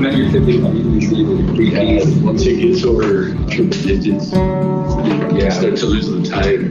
Then you're 50 once it gets over triple digits, you start to lose the tide.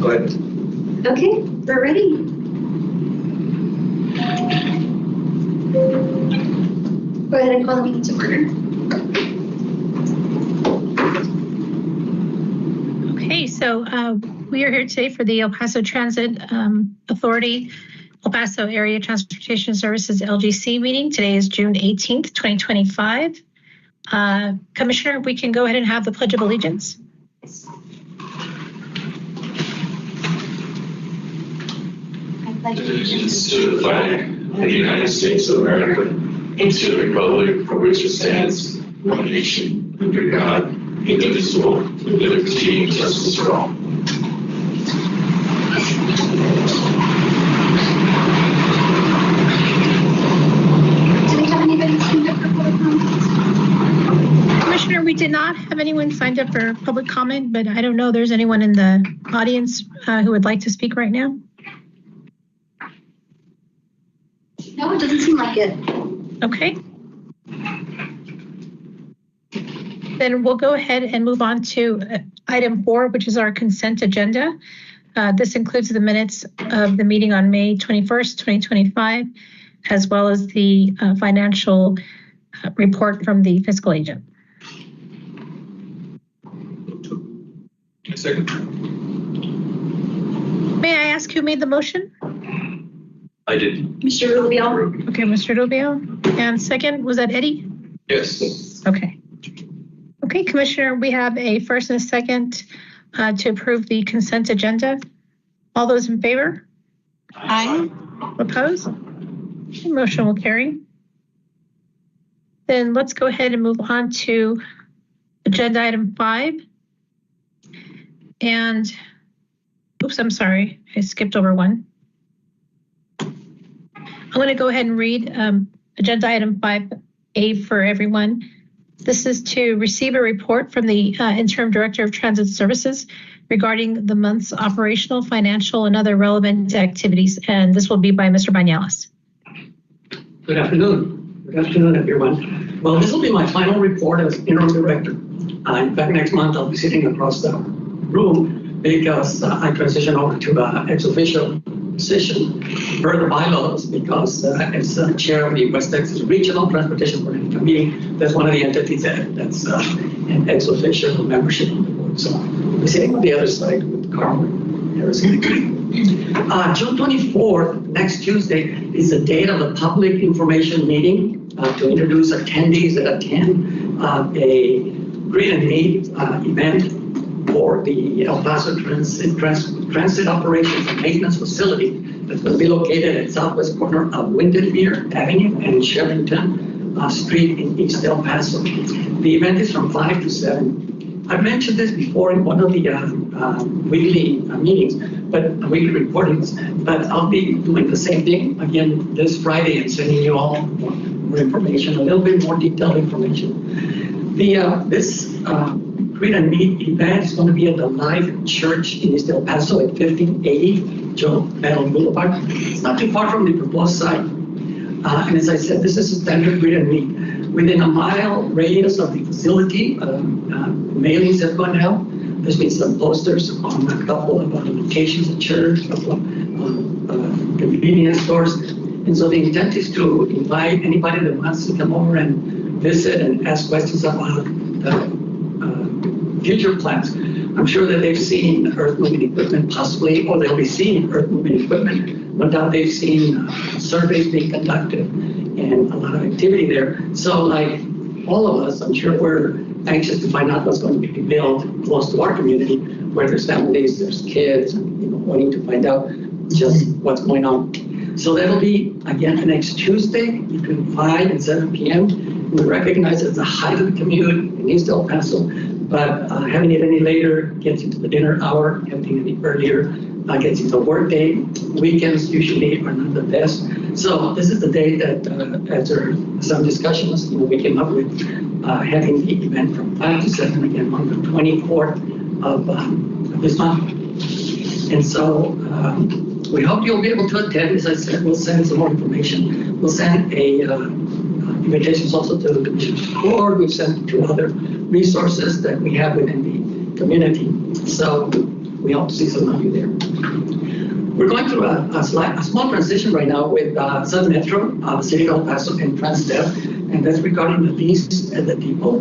Go ahead. Okay, we're ready. Go ahead and call the meeting to order. Okay, so we are here today for the El Paso Transit Authority, El Paso Area Transportation Services LGC meeting. Today is June 18th, 2025. Commissioner, we can go ahead and have the Pledge of Allegiance. I pledge allegiance to the flag of the United States of America and to the republic for which it stands, one nation, under God, indivisible, with liberty and justice for all. Do we have anybody signed up for public comment? Commissioner, we did not have anyone signed up for public comment, but I don't know if there's anyone in the audience who would like to speak right now. No, it doesn't seem like it. Okay. Then we'll go ahead and move on to item 4, which is our consent agenda. This includes the minutes of the meeting on May 21st, 2025, as well as the financial report from the fiscal agent. Second. May I ask who made the motion? I did. Mr. Rubio. Okay, Mr. Rubio. And second, was that Eddie? Yes. Okay. Okay, Commissioner, we have a first and a second to approve the consent agenda. All those in favor? Aye. Opposed? Motion will carry. Then let's go ahead and move on to agenda item 5. And, oops, I'm sorry, I skipped over one. I'm going to go ahead and read agenda item 5A for everyone. This is to receive a report from the Interim Director of Transit Services regarding the month's operational, financial, and other relevant activities. And this will be by Mr. Bañalas. Good afternoon. Good afternoon, everyone. Well, this will be my final report as interim director. In fact, next month I'll be sitting across the room because I transition over to an ex-official position per the bylaws because as chair of the West Texas Regional Transportation Planning Committee, that's one of the entities that's an ex-official membership on the board. So I'll be sitting on the other side with Carmen. June 24th, next Tuesday, is the date of the public information meeting to introduce attendees that attend a greet and meet event for the El Paso Transit Operations and Maintenance Facility that's going to be located at southwest corner of Windermere Avenue and Sherrington Street in East El Paso. The event is from 5 to 7. I've mentioned this before in one of the weekly meetings, weekly recordings, but I'll be doing the same thing again this Friday and sending you all more information, a little bit more detailed information. This Greet and Meet event is going to be at the Life Church in East El Paso at 1580 Joe Battle Boulevard. It's not too far from the proposed site. And as I said, this is a standard Greet and Meet. Within a mile radius of the facility, mailings have gone out. There's been some posters on a couple of locations at church, a couple of convenience stores. And so the intent is to invite anybody that wants to come over and visit and ask questions about future plans. I'm sure that they've seen earth-moving equipment possibly, or they'll be seeing earth-moving equipment. No doubt they've seen surveys being conducted and a lot of activity there. So like all of us, I'm sure we're anxious to find out what's going to be built close to our community, where there's families, there's kids, wanting to find out just what's going on. So that'll be, again, next Tuesday between 5 and 7 p.m. We recognize it's the height of the commute in East El Paso, but having it any later gets into the dinner hour, having it any earlier gets into work day. Weekends usually are not the best. So this is the day that after some discussions, we came up with having the event from 5 to 7 again on the 24th of this month. And so we hope you'll be able to attend. As I said, we'll send some more information. We'll send invitations also to the Commission's Board. We've sent to other resources that we have within the community. So we hope to see some of you there. We're going through a small transition right now with Southern Metro, City of El Paso, and TransDev, and that's regarding the lease at the depot.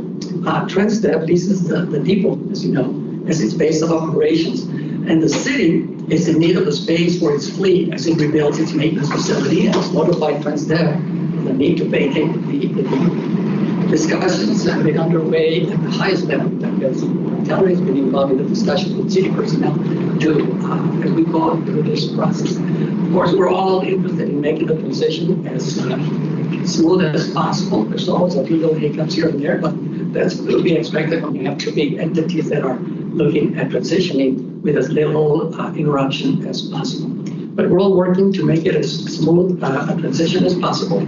TransDev leases the depot, as you know, as its base of operations, and the city is in need of the space for its fleet as it rebuilds its maintenance facility and has notified TransDev the need to vacate the depot. Discussions have been underway at the highest level. Calgary has been involved in the discussion with city personnel to, as we call it, through this process. Of course, we're all interested in making the transition as smooth as possible. There's always a few little hiccups here and there, but that's to be expected when you have two big entities that are looking at transitioning with as little interruption as possible. But we're all working to make it as smooth a transition as possible.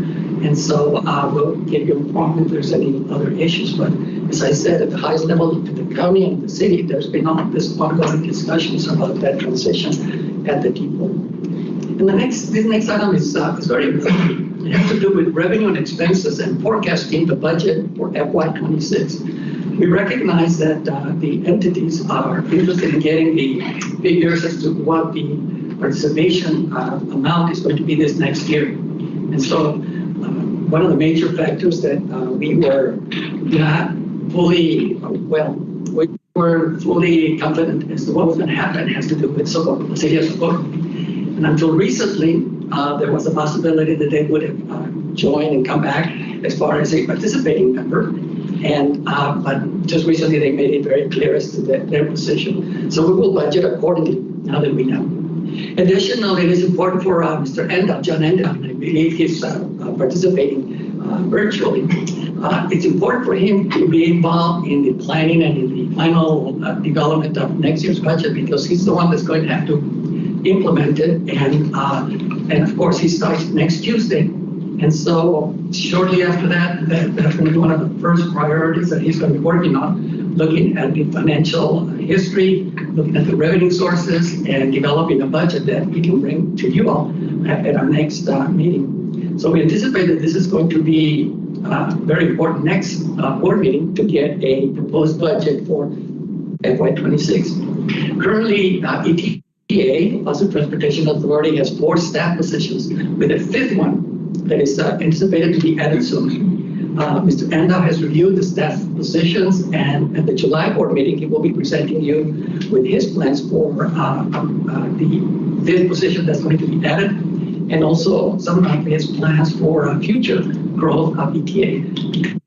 And so we'll give you informed if there's any other issues. But as I said, at the highest level, to the county and the city, there's been all this ongoing discussions about that transition at the depot. And this next item is very important. It has to do with revenue and expenses and forecasting the budget for FY26. We recognize that the entities are interested in getting the figures as to what the participation amount is going to be this next year. And so one of the major factors that we were not fully, we were fully confident as to what was going to happen has to do with Socorro, the city of Socorro. And until recently, there was a possibility that they would have joined and come back as far as a participating member. And but just recently, they made it very clear as to their position. So we will budget accordingly now that we know. Additionally, it is important for Mr. Enda, John Enda, and I believe he's participating virtually. It's important for him to be involved in the planning and in the final development of next year's budget because he's the one that's going to have to implement it. And of course, he starts next Tuesday. And so shortly after that, that's going to be one of the first priorities that he's going to be working on, looking at the financial history, looking at the revenue sources, and developing a budget that he can bring to you all at our next meeting. So we anticipate that this is going to be very important next board meeting to get a proposed budget for FY26. Currently, ETA, Paso Transportation Authority, has 4 staff positions, with a 5th one that is anticipated to be added soon. Mr. Anda has reviewed the staff positions, and at the July board meeting, he will be presenting you with his plans for the 5th position that's going to be added, and also some of his plans for future growth of ETA.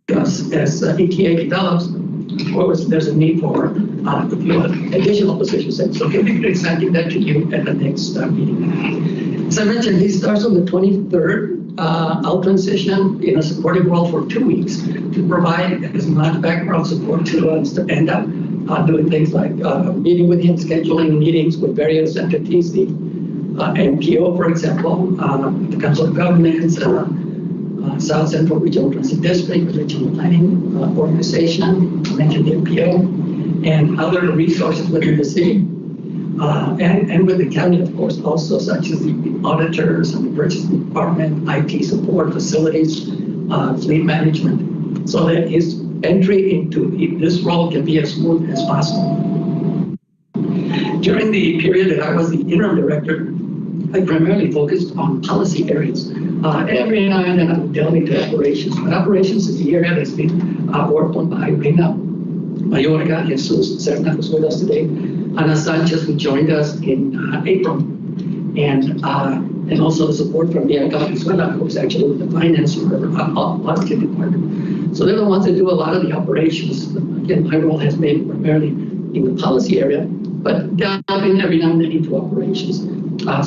Because as ETA develops, of course, there's a need for a few additional positions, and so he'll be presenting that to you at the next meeting. As I mentioned, he starts on the 23rd. I'll transition in a supportive role for 2 weeks to provide as much background support to Mr. Enda, doing things like meeting with him, scheduling meetings with various entities, the MPO, for example, the Council of Governments, South Central Regional Transit District, the Regional Planning Organization, I mentioned the MPO, and other resources within the city. And with the county, of course, also such as the auditors and the purchasing department, IT support, facilities, fleet management, so that his entry into this role can be as smooth as possible. During the period that I was the interim director, I primarily focused on policy areas. Every now and then I would delve into operations, but operations is the area that's been worked on by Reina Mayorga, Jesus Serna, who's with us today, Ana Sanchez, who joined us in April, and also the support from Bianca Venezuela, who's actually with the finance or auditing department. So they're the ones that do a lot of the operations. Again, my role has been primarily in the policy area, but delving every now and then into operations.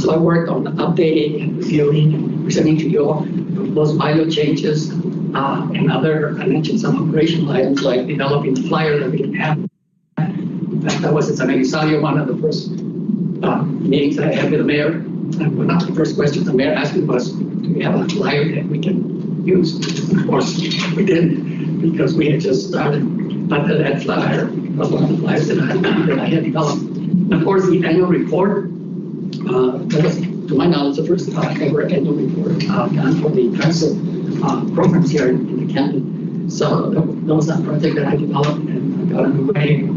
So I worked on updating and reviewing and presenting to you all those milo changes and other, I mentioned some operational items like developing the flyer that we didn't have. In fact, that was in San Elizario, one of the first meetings that I had with the mayor. And one of the first questions the mayor asked me was, do we have a flyer that we can use? Of course, we didn't, because we had just started. But that flyer was one of the flyers that I had developed. And of course, the annual report, that was, to my knowledge, the first ever annual report done for the transit programs here in the county. So that was a project that I developed and got underway.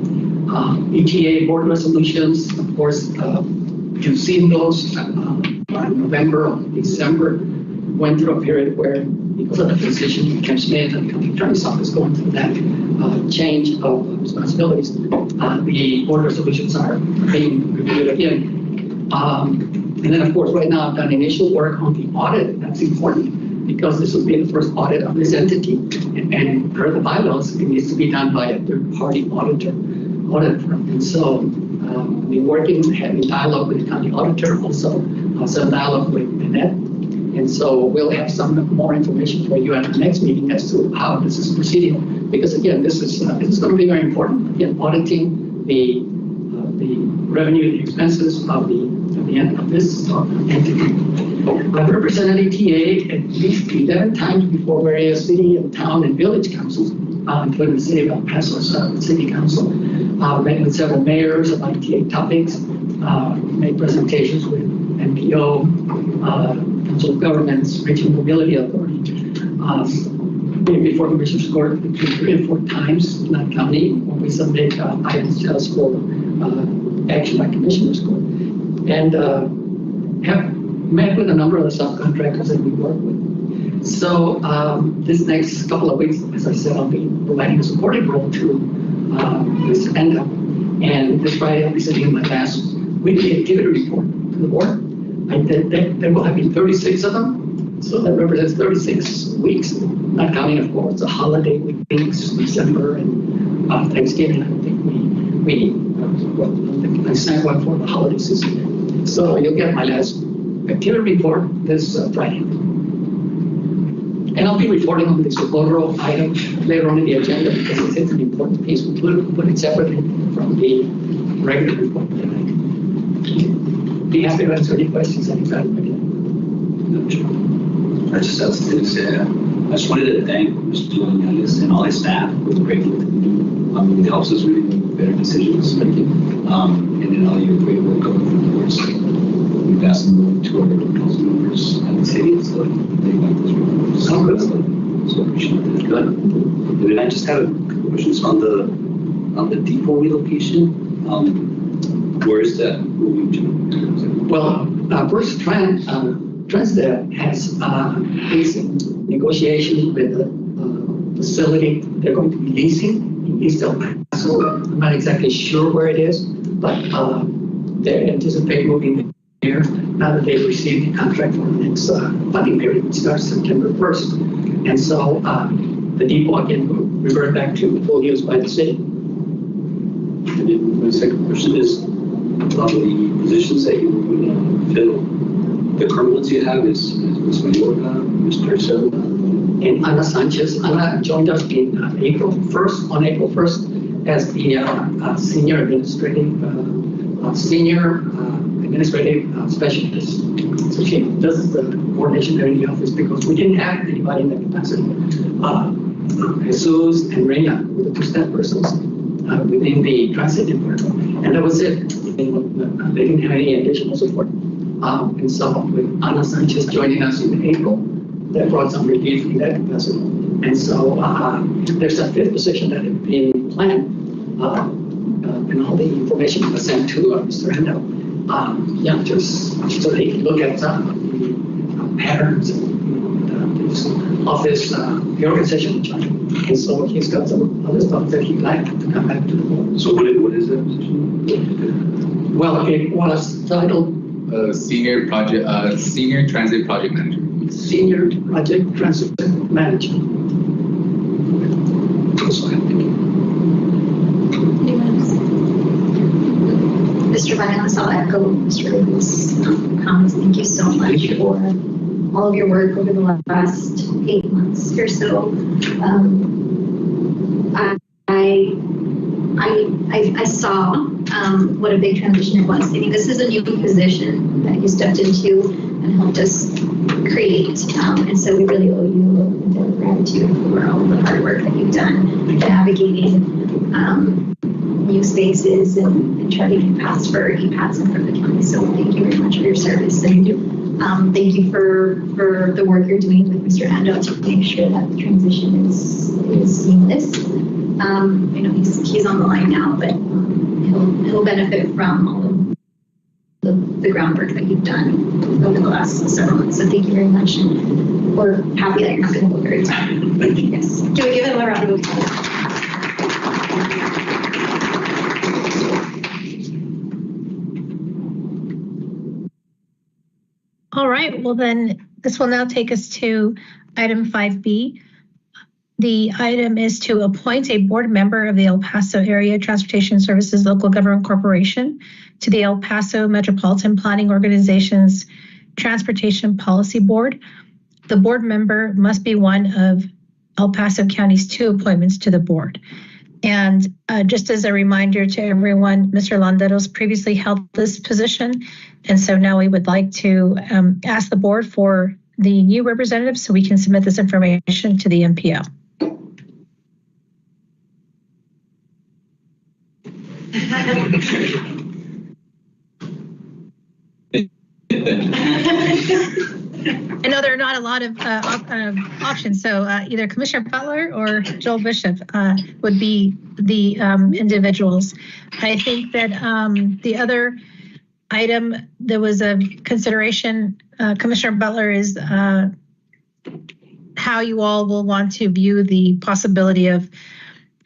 ETA board resolutions, of course, you've seen those November or December, went through a period where, because of the position, Kim Smith and the county attorney's office going through that change of responsibilities, the board resolutions are being reviewed again. And then, of course, right now I've done initial work on the audit. That's important because this will be the first audit of this entity. And per the bylaws, it needs to be done by a third-party audit firm. And so I've been working, having dialogue with the county auditor, also some dialogue with Annette. And so we'll have some more information for you at the next meeting as to how this is proceeding. Because again, this is going to be very important. Again, auditing the revenue, the expenses of the end of this entity. I've represented ETA at least 11 times before various city and town and village councils, including the city of El Paso City Council. Met with several mayors of ETA topics, made presentations with NPO, Council of Governments, Regional Mobility Authority. Been before Commissioner's Court between 3 and 4 times, not counting when we submit items just for action by Commissioner's Court. And have met with a number of the subcontractors that we work with. So this next couple of weeks, as I said, I'll be providing a supporting role to this ENDA. And this Friday, I'll be sending my last weekly activity report to the board. There will have been 36 of them. So that represents 36 weeks, not counting, of course, the holiday weeks, December and Thanksgiving. I think I signed one for the holiday season. So you'll get my last activity report this Friday. And I'll be reporting on the Socorro item later on in the agenda because it's an important piece. We put it separately from the regular report. Be happy to answer any questions anytime again. I just have to say, I just wanted to thank Mr. Duenas and all his staff. We're grateful to do. It helps us really make better decisions. And then all your great work going through the boards. We've asked them to our council members at the city, so they like those reports. So good. So appreciate that. Good. And then I just have a couple questions on the depot relocation. Where is that moving to? Well, first Transdev has is in negotiation with the facility they're going to be leasing in East El Paso. I'm not exactly sure where it is, but they anticipate moving there now that they've received the contract for the next funding period, which starts September 1st. And so the depot again will revert back to full use by the city. And then my second question is, on the positions that you were going to fill, the current ones you have is Ms. Mayorga, Mr. Silva, and Ana Sanchez. Ana joined us on April 1st as the senior administrative specialist. So she does the coordination there in the office because we didn't have anybody in that capacity. Jesus and Reina were the 2 staff persons within the transit department, and that was it. They didn't have any additional support. And so with Ana Sanchez joining us in April, that brought some relief in that capacity. And so there's a 5th position that had been planned, and all the information was sent to Mr. Endo. Just so they can look at the patterns of this the organization chart. And so he's got some other stuff that he'd like to come back to the board. So what is that position? Well, it was titled Senior Transit Project Manager. Senior Project Transit Manager. Anyone else? Mr. Vanegas, I'll echo Mr. Rubin's comments. Thank you so much for all of your work over the last 8 months or so. I saw what a big transition it was. I mean, this is a new position that you stepped into and helped us create. And so we really owe you a debt of gratitude for all the hard work that you've done navigating new spaces and charting paths for EPATs in front of the county. So thank you very much for your service. And Thank you for the work you're doing with Mr. Ando to make sure that the transition is seamless. I know he's on the line now, but he'll benefit from all of the groundwork that you've done over the last several months. So thank you very much, and we're happy that you're not going to go very far. Thank you. Yes. Can we give him a round of applause? All right, well then, this will now take us to item 5B. The item is to appoint a board member of the El Paso Area Transportation Services Local Government Corporation to the El Paso Metropolitan Planning Organization's Transportation Policy Board. The board member must be one of El Paso County's 2 appointments to the board. And just as a reminder to everyone, Mr. Landeros previously held this position. And so now we would like to ask the board for the new representative so we can submit this information to the MPO. I know there are not a lot of options, so either Commissioner Butler or Joel Bishop would be the individuals. I think that the other item there was a consideration, Commissioner Butler, is how you all will want to view the possibility of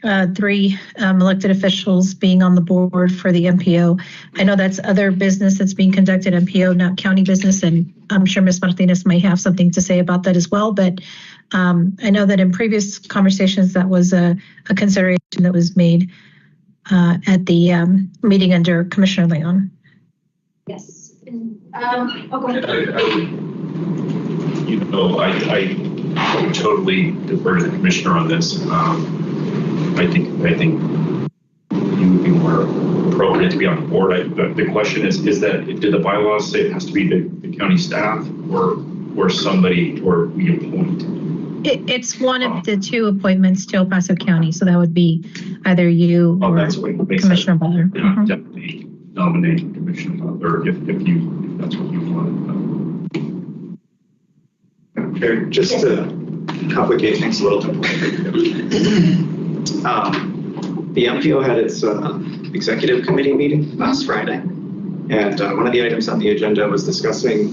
3 elected officials being on the board for the MPO. I know that's other business that's being conducted MPO, not county business, and I'm sure Ms. Martinez might have something to say about that as well. But I know that in previous conversations that was a consideration that was made at the meeting under Commissioner Leon. Yes. Go ahead. I would totally defer to the commissioner on this. I think you would be more appropriate to be on the board. The question is that did the bylaws say it has to be the county staff or somebody, or we appoint? It's one of the 2 appointments to El Paso County, so that would be either you or Commissioner Butler. Yeah, definitely nominate Commissioner Butler if that's what you want. Okay, just to complicate things a little bit. The MPO had its executive committee meeting last Friday, and one of the items on the agenda was discussing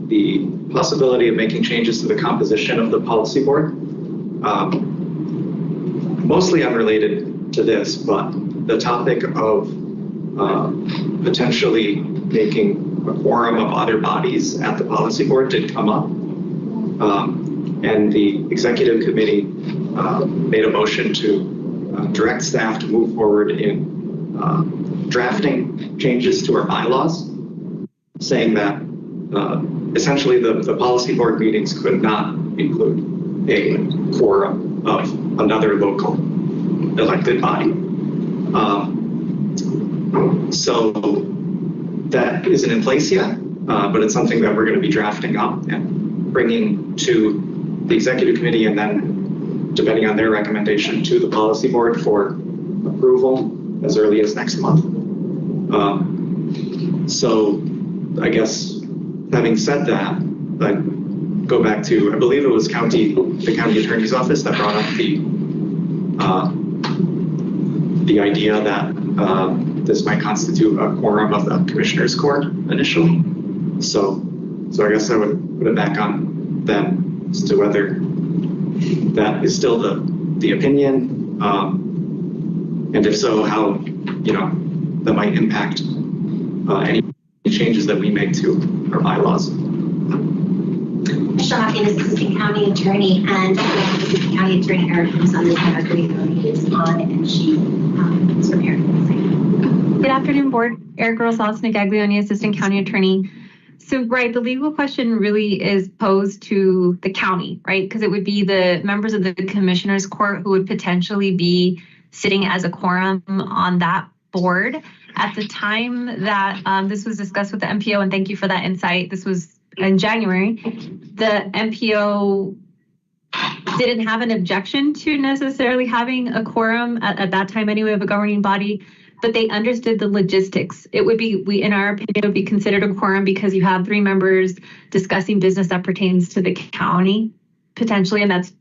the possibility of making changes to the composition of the policy board. Mostly unrelated to this, but the topic of potentially making a quorum of other bodies at the policy board did come up. And the executive committee made a motion to direct staff to move forward in drafting changes to our bylaws, saying that essentially the policy board meetings could not include a quorum of another local elected body. So that isn't in place yet, but it's something that we're going to be drafting up and bringing to the executive committee, and then depending on their recommendation to the policy board for approval as early as next month. So I guess having said that, I go back to, I believe it was the county attorney's office that brought up the idea that this might constitute a quorum of the commissioners court initially. So I guess I would put it back on them as to whether that is still the opinion, and if so, how that might impact any changes that we make to our bylaws. Michelle Hopkins, Assistant County Attorney, and Assistant County Attorney Eric Gonzalez is on, and she is prepared for this. Good afternoon, Board. Eric Gonzalez-Negaglione, Assistant County Attorney. So, right, the legal question really is posed to the county, right? Because it would be the members of the Commissioners Court who would potentially be sitting as a quorum on that board. At the time that this was discussed with the MPO, and thank you for that insight, this was in January, the MPO didn't have an objection to necessarily having a quorum at that time anyway of a governing body. but they understood the logistics. It would be, in our opinion, it would be considered a quorum because you have 3 members discussing business that pertains to the county potentially, and that's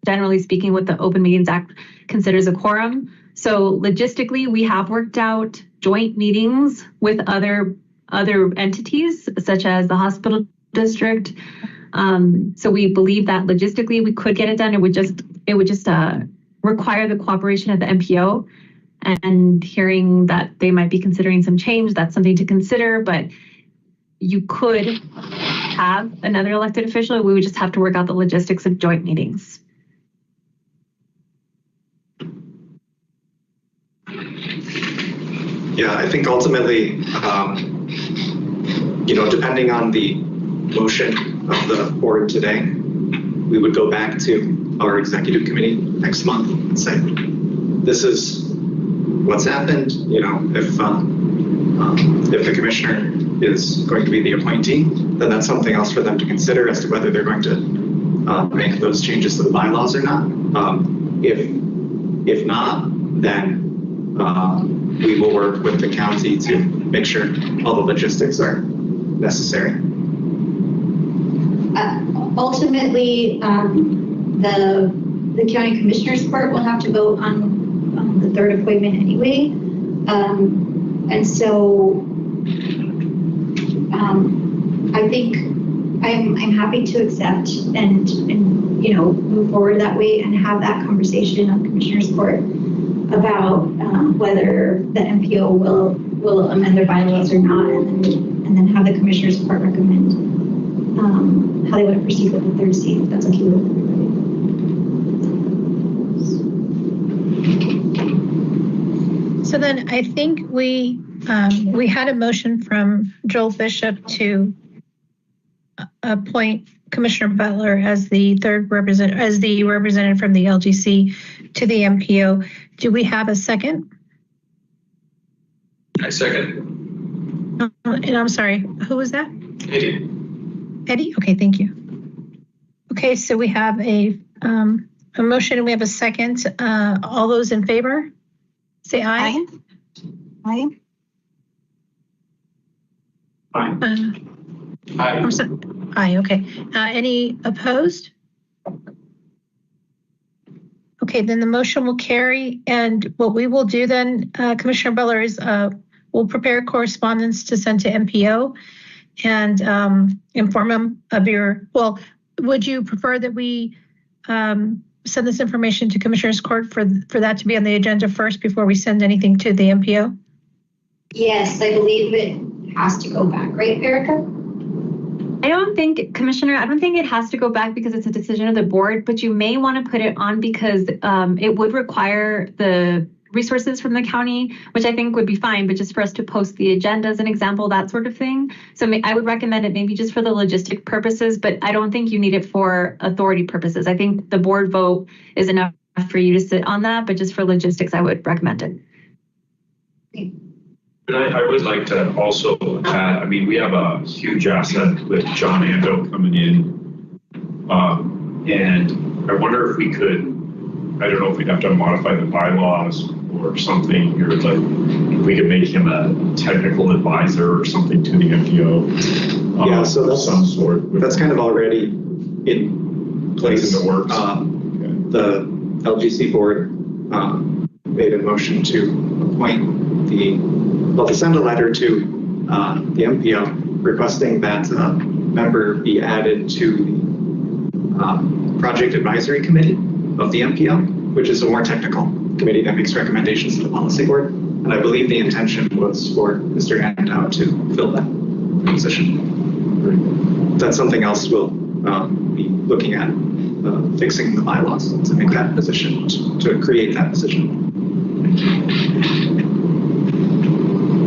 generally speaking what the Open Meetings Act considers a quorum. So logistically, we have worked out joint meetings with other entities, such as the hospital district. So we believe that logistically we could get it done. It would just require the cooperation of the MPO. And hearing that they might be considering some change, that's something to consider. But you could have another elected official. We would just have to work out the logistics of joint meetings. Yeah, I think ultimately, depending on the motion of the board today, we would go back to our executive committee next month and say, this is what's happened. If the commissioner is going to be the appointee, then that's something else for them to consider as to whether they're going to make those changes to the bylaws or not. If not, then we will work with the county to make sure all the logistics are necessary. Ultimately, the county commissioners court will have to vote on the third appointment anyway. And so I think I'm happy to accept and move forward that way and have that conversation on commissioners court about whether the MPO will amend their bylaws or not, and then have the commissioners court recommend how they want to proceed with the third seat, if that's okay with everybody. So then I think we had a motion from Joel Bishop to appoint Commissioner Butler as the representative from the LGC to the MPO. Do we have a second? I second. And I'm sorry, who was that? Eddie? Okay, thank you. Okay, so we have a motion and we have a second. All those in favor, say aye. Aye. Aye. Aye. I'm sorry. Aye, okay. Any opposed? Okay, then the motion will carry. And what we will do then, Commissioner Butler, is we'll prepare correspondence to send to MPO and inform them of would you prefer that we send this information to Commissioners Court for that to be on the agenda first before we send anything to the MPO? Yes, I believe it has to go back, right, Erica? Commissioner, I don't think it has to go back because it's a decision of the board, but you may want to put it on because it would require the resources from the county, which I think would be fine, but just for us to post the agenda as an example, that sort of thing. So I would recommend it maybe just for the logistic purposes, but I don't think you need it for authority purposes. I think the board vote is enough for you to sit on that, but just for logistics, I would recommend it. And I would like to also add, we have a huge asset with John Ando coming in. And I wonder if we could, I don't know if we'd have to modify the bylaws or something here, like if we could make him a technical advisor or something to the MPO. Yeah, so that's some sort. That's kind of already in place. In the works. The LGC board made a motion to appoint to send a letter to the MPO requesting that member be added to the project advisory committee of the MPO, which is a more technical committee that makes recommendations to the policy board. And I believe the intention was for Mr. Andow to fill that position. That's something else we'll be looking at, fixing the bylaws to make that position, to create that position.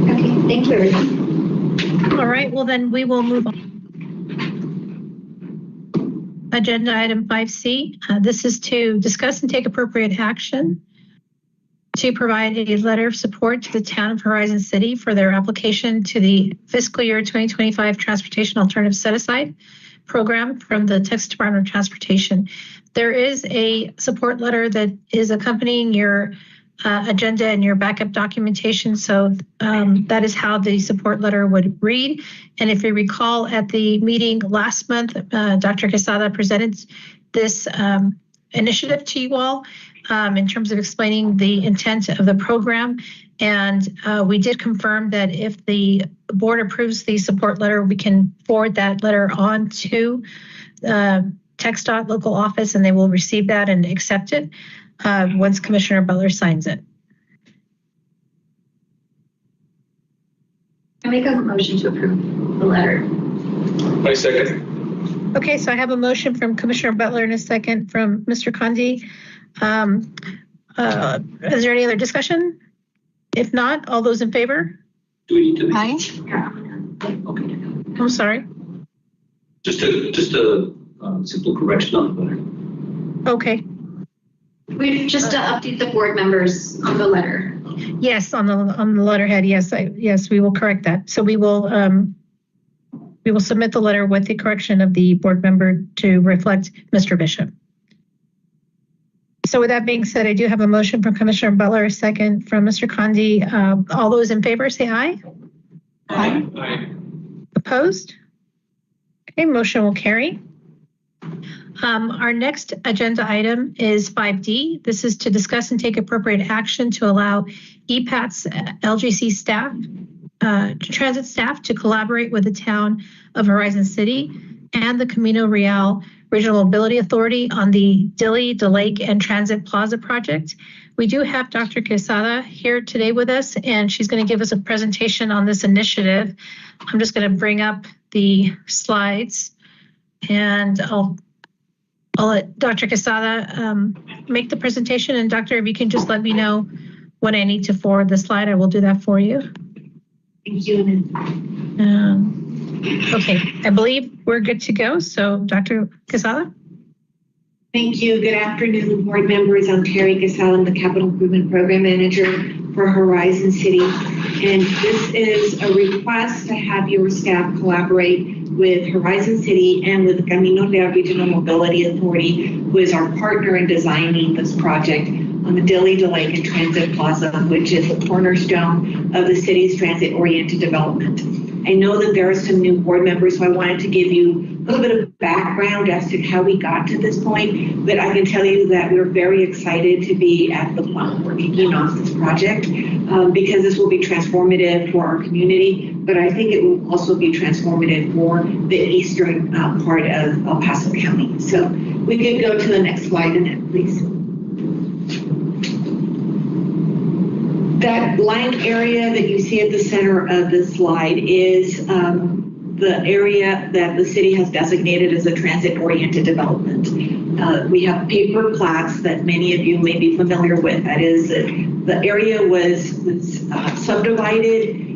Okay, thank you, Erica. All right, well then we will move on. Agenda item 5C. This is to discuss and take appropriate action to provide a letter of support to the town of Horizon City for their application to the fiscal year 2025 Transportation Alternative Set-Aside program from the Texas Department of Transportation. There is a support letter that is accompanying your agenda and your backup documentation. So that is how the support letter would read. And if you recall at the meeting last month, Dr. Quesada presented this initiative to you all in terms of explaining the intent of the program. And we did confirm that if the board approves the support letter, we can forward that letter on to TxDOT local office, and they will receive that and accept it once Commissioner Butler signs it. I make a motion to approve the letter. I second. Okay, so I have a motion from Commissioner Butler and a second from Mr. Condi. Is there any other discussion? If not, all those in favor? Do we need to? Aye. Okay. I'm sorry. Just a simple correction on the letter. Okay. We just update the board members on the letter. Yes, on the letterhead. Yes, yes, we will correct that. So we will submit the letter with the correction of the board member to reflect Mr. Bishop. So with that being said, I do have a motion from Commissioner Butler, a second from Mr. Condi. All those in favor say aye. Aye. Aye. Opposed? Okay, motion will carry. Our next agenda item is 5D. This is to discuss and take appropriate action to allow EPAT's LGC staff, transit staff to collaborate with the town of Horizon City and the Camino Real Regional Mobility Authority on the Dili, DeLake, and Transit Plaza project. We do have Dr. Quesada here today with us, and she's going to give us a presentation on this initiative. I'm just going to bring up the slides, and I'll let Dr. Quesada make the presentation. And Doctor, if you can just let me know when I need to forward the slide, I will do that for you. Thank you. Okay, I believe we're good to go. So Dr. Quesada. Thank you. Good afternoon, board members. I'm Terry Quesada, I'm the Capital Improvement Program Manager for Horizon City. And this is a request to have your staff collaborate with Horizon City and with the Camino Real Regional Mobility Authority, who is our partner in designing this project on the Dili, DeLake, and Transit Plaza, which is the cornerstone of the city's transit-oriented development. I know that there are some new board members, so I wanted to give you a little bit of background as to how we got to this point, but I can tell you that we're very excited to be at the point where we're kicking off this project because this will be transformative for our community, but I think it will also be transformative for the eastern part of El Paso County. So we could go to the next slide, Annette, please. That blank area that you see at the center of the slide is the area that the city has designated as a transit-oriented development. We have paper plats that many of you may be familiar with. That is, the area was subdivided.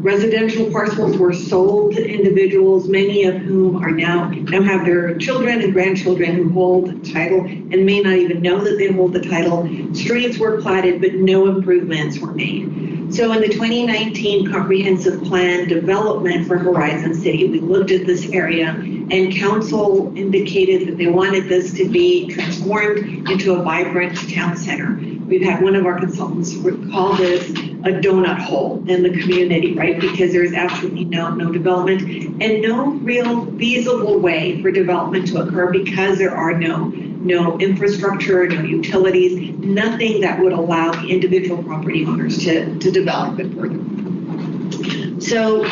Residential parcels were sold to individuals, many of whom are now have their children and grandchildren who hold the title and may not even know that they hold the title. Streets were platted, but no improvements were made. So in the 2019 comprehensive plan development for Horizon City, we looked at this area and council indicated that they wanted this to be transformed into a vibrant town center. We've had one of our consultants call this a donut hole in the community, right? Because there's absolutely no development and no real feasible way for development to occur because there are no infrastructure, no utilities, nothing that would allow the individual property owners to develop it further. So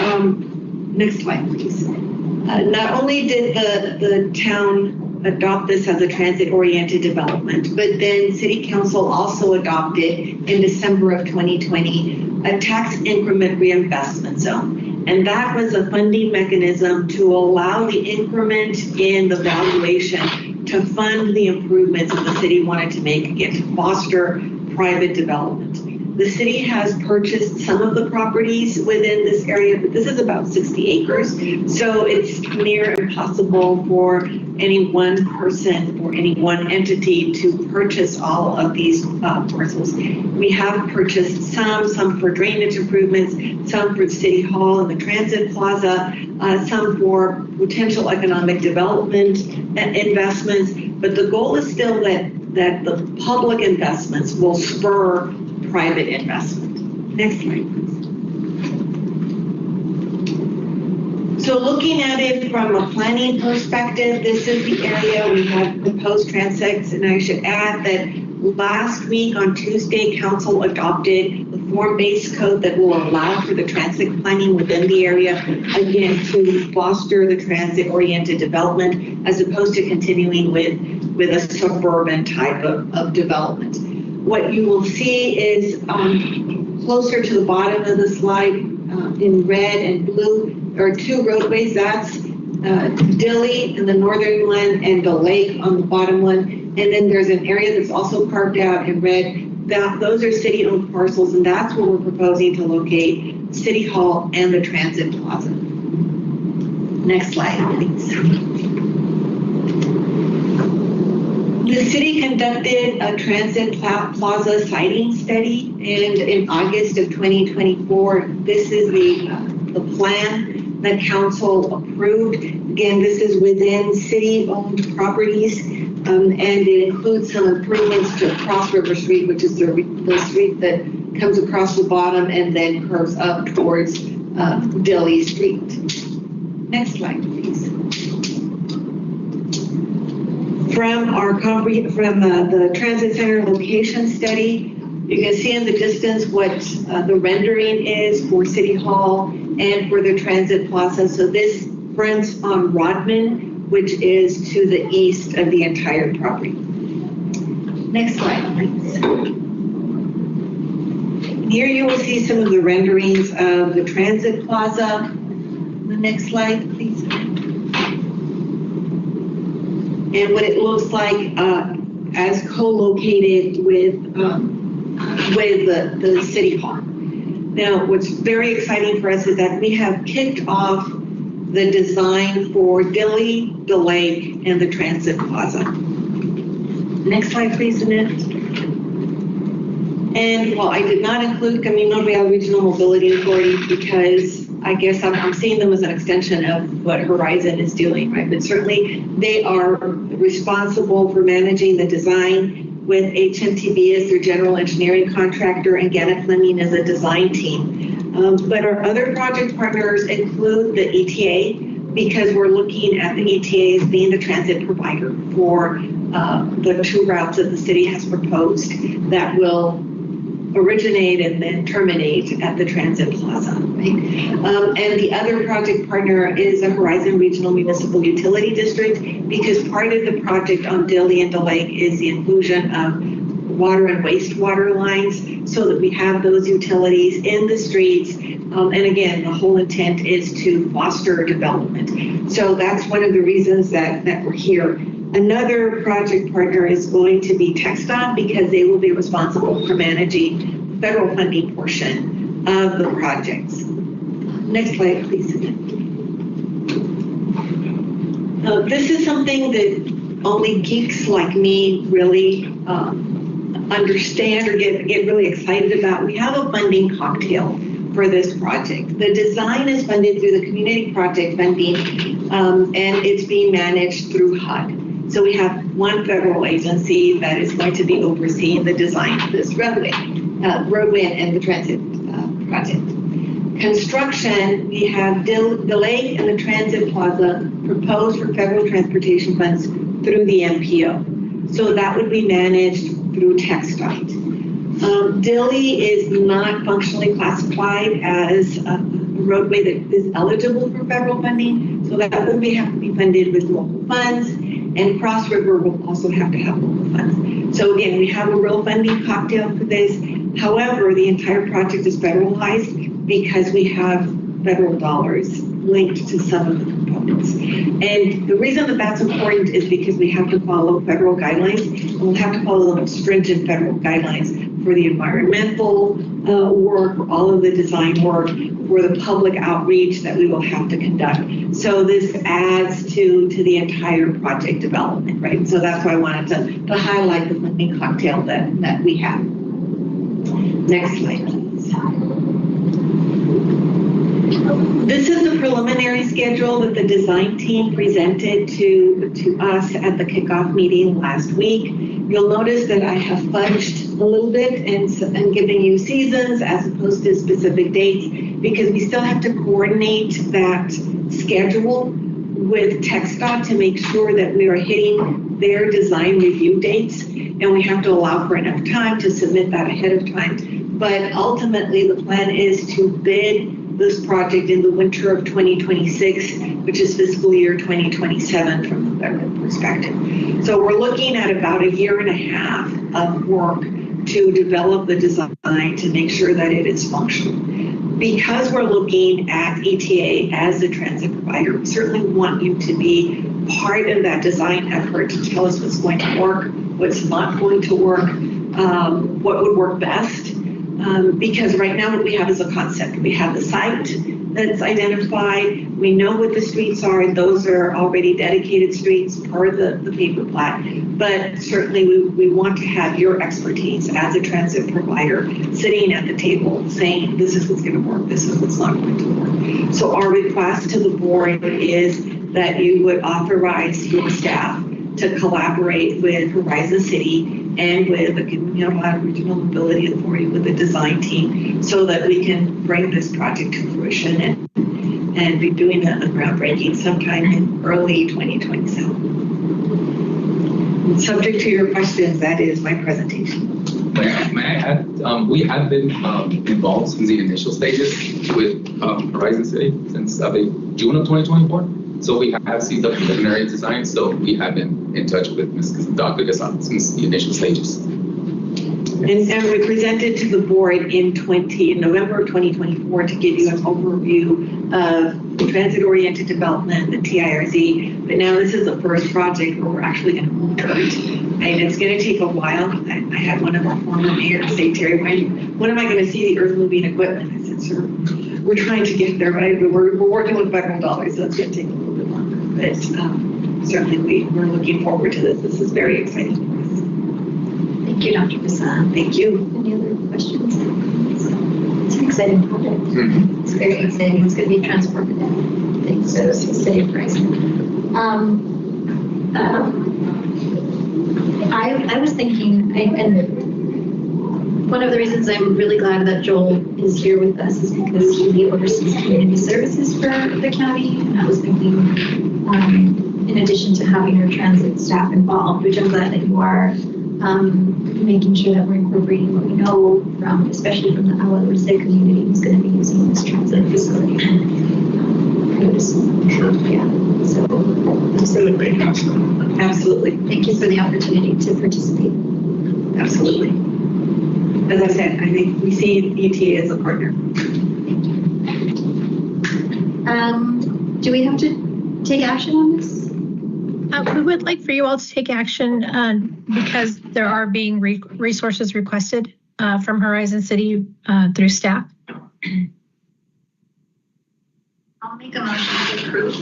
next slide, please. Not only did the town adopt this as a transit-oriented development, but then City Council also adopted in December of 2020 a tax increment reinvestment zone. And that was a funding mechanism to allow the increment in the valuation to fund the improvements that the city wanted to make, again, to foster private development. The city has purchased some of the properties within this area, but this is about 60 acres. So it's near impossible for any one person or any one entity to purchase all of these parcels. We have purchased some for drainage improvements, some for City Hall and the Transit Plaza, some for potential economic development investments. But the goal is still that the public investments will spur private investment. Next slide, please. So looking at it from a planning perspective, this is the area we have proposed transects, and I should add that last week on Tuesday, Council adopted the form-based code that will allow for the transit planning within the area, again, to foster the transit-oriented development as opposed to continuing with a suburban type of development. What you will see is closer to the bottom of the slide in red and blue, there are two roadways. That's Dilly in the northern one and the lake on the bottom one. And then there's an area that's also carved out in red. Those are city-owned parcels, and that's where we're proposing to locate City Hall and the Transit Plaza. Next slide, please. The city conducted a Transit Plaza siting study, and in August of 2024, this is the plan that council approved. Again, this is within city-owned properties, and it includes some improvements to Cross River Street, which is the street that comes across the bottom and then curves up towards Dilly Street. Next slide, please. From the transit center location study, you can see in the distance what the rendering is for City Hall and for the Transit Plaza. So this fronts on Rodman, which is to the east of the entire property. Next slide, please. Here you will see some of the renderings of the Transit Plaza. The next slide, please. And what it looks like as co-located with the City Hall. Now, what's very exciting for us is that we have kicked off the design for Dilly, the lake, and the Transit Plaza. Next slide, please, Annette. And while I did not include Camino Real Regional Mobility Authority because I guess I'm seeing them as an extension of what Horizon is doing, right? But certainly they are responsible for managing the design with HMTB as their general engineering contractor and Gannett Fleming as a design team. But our other project partners include the ETA because we're looking at the ETA as being the transit provider for the two routes that the city has proposed that will originate and then terminate at the Transit Plaza, right? And the other project partner is the Horizon Regional Municipal Utility District because part of the project on Dilly and the lake is the inclusion of water and wastewater lines so that we have those utilities in the streets. And again, the whole intent is to foster development. So that's one of the reasons that we're here. Another project partner is going to be TxDOT because they will be responsible for managing the federal funding portion of the projects. Next slide, please. This is something that only geeks like me really understand or get really excited about. We have a funding cocktail for this project. The design is funded through the community project funding, and it's being managed through HUD. So we have one federal agency that is going to be overseeing the design of this roadway and the transit project. Construction, we have the lake and the Transit Plaza proposed for federal transportation funds through the MPO. So that would be managed through TxDOT. Dilly is not functionally classified as a roadway that is eligible for federal funding, so that would have to be funded with local funds, and Cross River will also have to have local funds. So again, we have a real funding cocktail for this. However, the entire project is federalized because we have federal dollars linked to some of the components. And the reason that that's important is because we have to follow federal guidelines, and we'll have to follow the stringent federal guidelines for the environmental work, for all of the design work, for the public outreach that we will have to conduct. So this adds to the entire project development, right? So that's why I wanted to highlight the funding cocktail that we have. Next slide, please. This is the preliminary schedule that the design team presented to us at the kickoff meeting last week. You'll notice that I have fudged a little bit and giving you seasons as opposed to specific dates, because we still have to coordinate that schedule with TxDOT to make sure that we are hitting their design review dates, and we have to allow for enough time to submit that ahead of time. But ultimately, the plan is to bid this project in the winter of 2026, which is fiscal year 2027 from the federal perspective. So we're looking at about a year and a half of work to develop the design to make sure that it is functional. Because we're looking at ETA as a transit provider, we certainly want you to be part of that design effort to tell us what's going to work, what's not going to work, what would work best. Because right now what we have is a concept. We have the site that's identified. We know what the streets are, and those are already dedicated streets per the paper plat. But certainly we want to have your expertise as a transit provider sitting at the table saying, this is what's going to work, this is what's not going to work. So our request to the board is that you would authorize your staff to collaborate with Horizon City and with the Regional Mobility Authority, with the design team, so that we can bring this project to fruition and be doing the groundbreaking sometime in early 2027. Subject to your questions, that is my presentation. May I add, we have been involved since the initial stages with Horizon City since I think June of 2024. So we have seen the preliminary design. So we have been in touch with Dr. Gassan since the initial stages. And we presented to the board in November of 2024 to give you an overview of transit-oriented development, the TIRZ. But now this is the first project where we're actually going to move dirt. And it's going to take a while. I had one of our former mayors say, Terry, when am I going to see the earth-moving equipment? I said, sir, we're trying to get there, but we're working with federal dollars, so it's going to take a little bit longer. But certainly we're looking forward to this. This is very exciting for us. Thank you, Dr. Gassan. Thank you. Any other questions? It's an exciting project. Mm-hmm. It's very exciting. It's going to be transformative. Thanks to the city of Horizon. I was thinking, and one of the reasons I'm really glad that Joel is here with us is because he oversees community services for the county. And I was thinking, in addition to having your transit staff involved, which I'm glad that you are, making sure that we're incorporating what we know from, especially from the Agua Dulce community who's going to be using this transit facility. Sure. Yeah. So absolutely. Thank you for the opportunity to participate. Absolutely. As I said, I think we see ETA as a partner. Do we have to take action on this? We would like for you all to take action because there are being resources requested from Horizon City through staff. I'll make a motion to approve.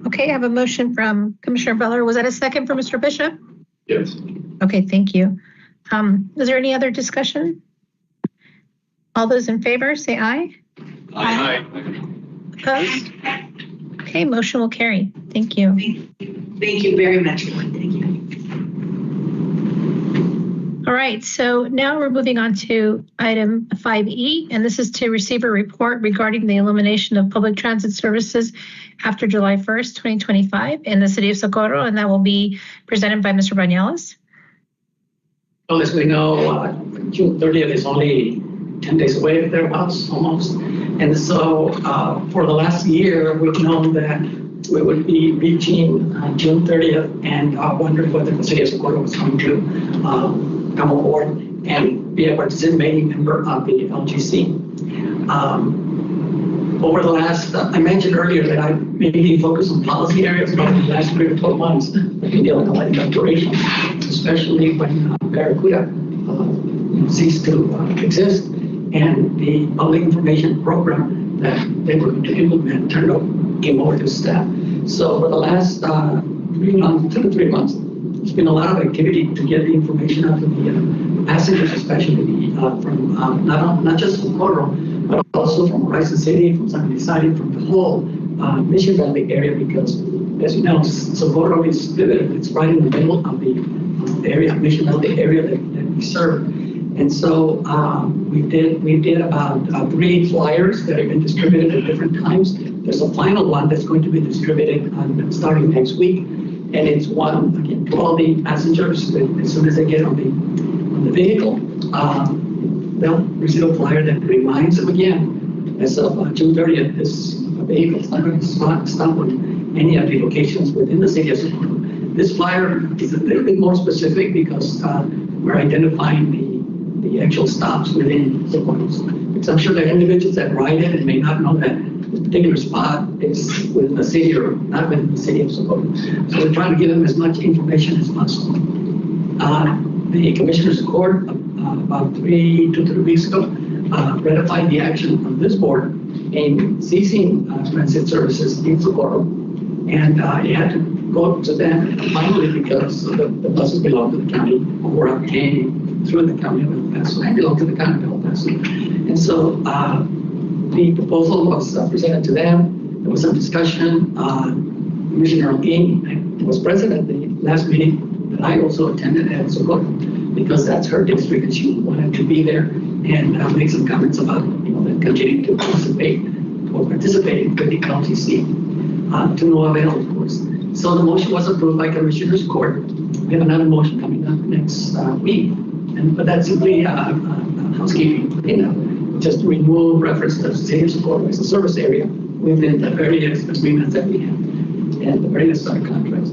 Okay, I have a motion from Commissioner Beller. Was that a second from Mr. Bishop? Yes. Okay, thank you. Is there any other discussion? All those in favor, say aye. Aye. Opposed? Okay, motion will carry. Thank you. Thank you very much. Thank you. All right, so now we're moving on to item 5E, and this is to receive a report regarding the elimination of public transit services after July 1st, 2025 in the city of Socorro, and that will be presented by Mr. Bañales. Well, as we know, June 30th is only 10 days away, thereabouts, almost. And so for the last year, we've known that we would be reaching June 30th and wondered whether the city of Socorro was going to come aboard and be a participating member of the LGC. Over the last, I mentioned earlier that I mainly focus on policy areas, but in the last 3 or 12 months, I've been dealing with operations, especially when Barracuda ceased to exist, and the public information program that they were going to implement came over to staff. So for the last 3 months, 2 to 3 months, there's been a lot of activity to get the information out of the passengers, especially from not just Socorro, but also from Horizon City, from San Luis, from the whole Mission Valley area, because as you know, Socorro it's right in the middle of the the area, mission of the area that we serve. And so we did about 3 flyers that have been distributed at different times. There's a final one that's going to be distributed starting next week, and it's one again to all the passengers. As soon as they get on the vehicle, they'll receive a flyer that reminds them again, as of June 30th, this vehicle is not going to stop on any of the locations within the city of Socorro. This flyer is a little bit more specific because we're identifying the actual stops within Socorro. Because I'm sure there are individuals that ride it and may not know that this particular spot is within the city or not within the city of Socorro. So we're trying to give them as much information as possible. The Commissioners Court about 2 to 3 weeks ago ratified the action of this board in ceasing transit services in Socorro, and it had to go to them finally because the buses belong to the county or were obtained through the county of El Paso and belong to the county of El Paso. And so the proposal was presented to them. There was some discussion. Commissioner Alguin was present at the last meeting that I also attended at Socorro because that's her district and she wanted to be there and make some comments about continuing to participating with the LGC to no avail, of course. So the motion was approved by Commissioners Court. We have another motion coming up next week, but that's simply housekeeping, just to remove reference to the city of Socorro as a service area within the various agreements that we have and the various contracts.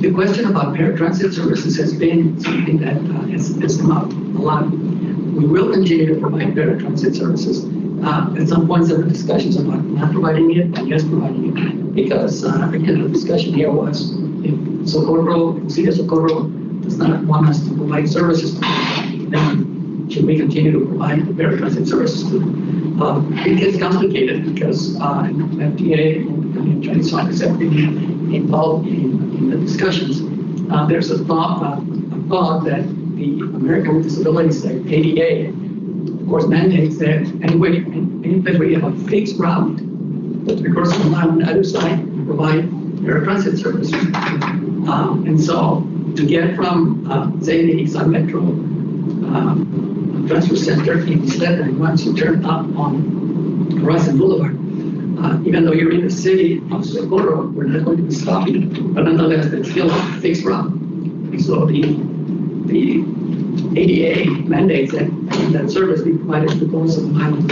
The question about paratransit services has been something that has come up a lot. We will continue to provide paratransit services. At some points there were discussions about not providing it and yes providing it, because again the discussion here was if Socorro, City of Socorro does not want us to provide services to them, then should we continue to provide the paratransit services to them? It gets complicated because FDA and the Chinese office have been involved in the discussions. There's a thought that the American with Disabilities Act, ADA, of course, mandates that any place where you have a fixed route with the crossing line on the other side, you provide paratransit service. And so to get from, say, the East Side Metro transfer center instead, and once you turn up on Horizon Boulevard, even though you're in the city of Socorro, we're not going to be stopping, but nonetheless, it's still a fixed route. So the ADA mandates that service be provided to those of the island.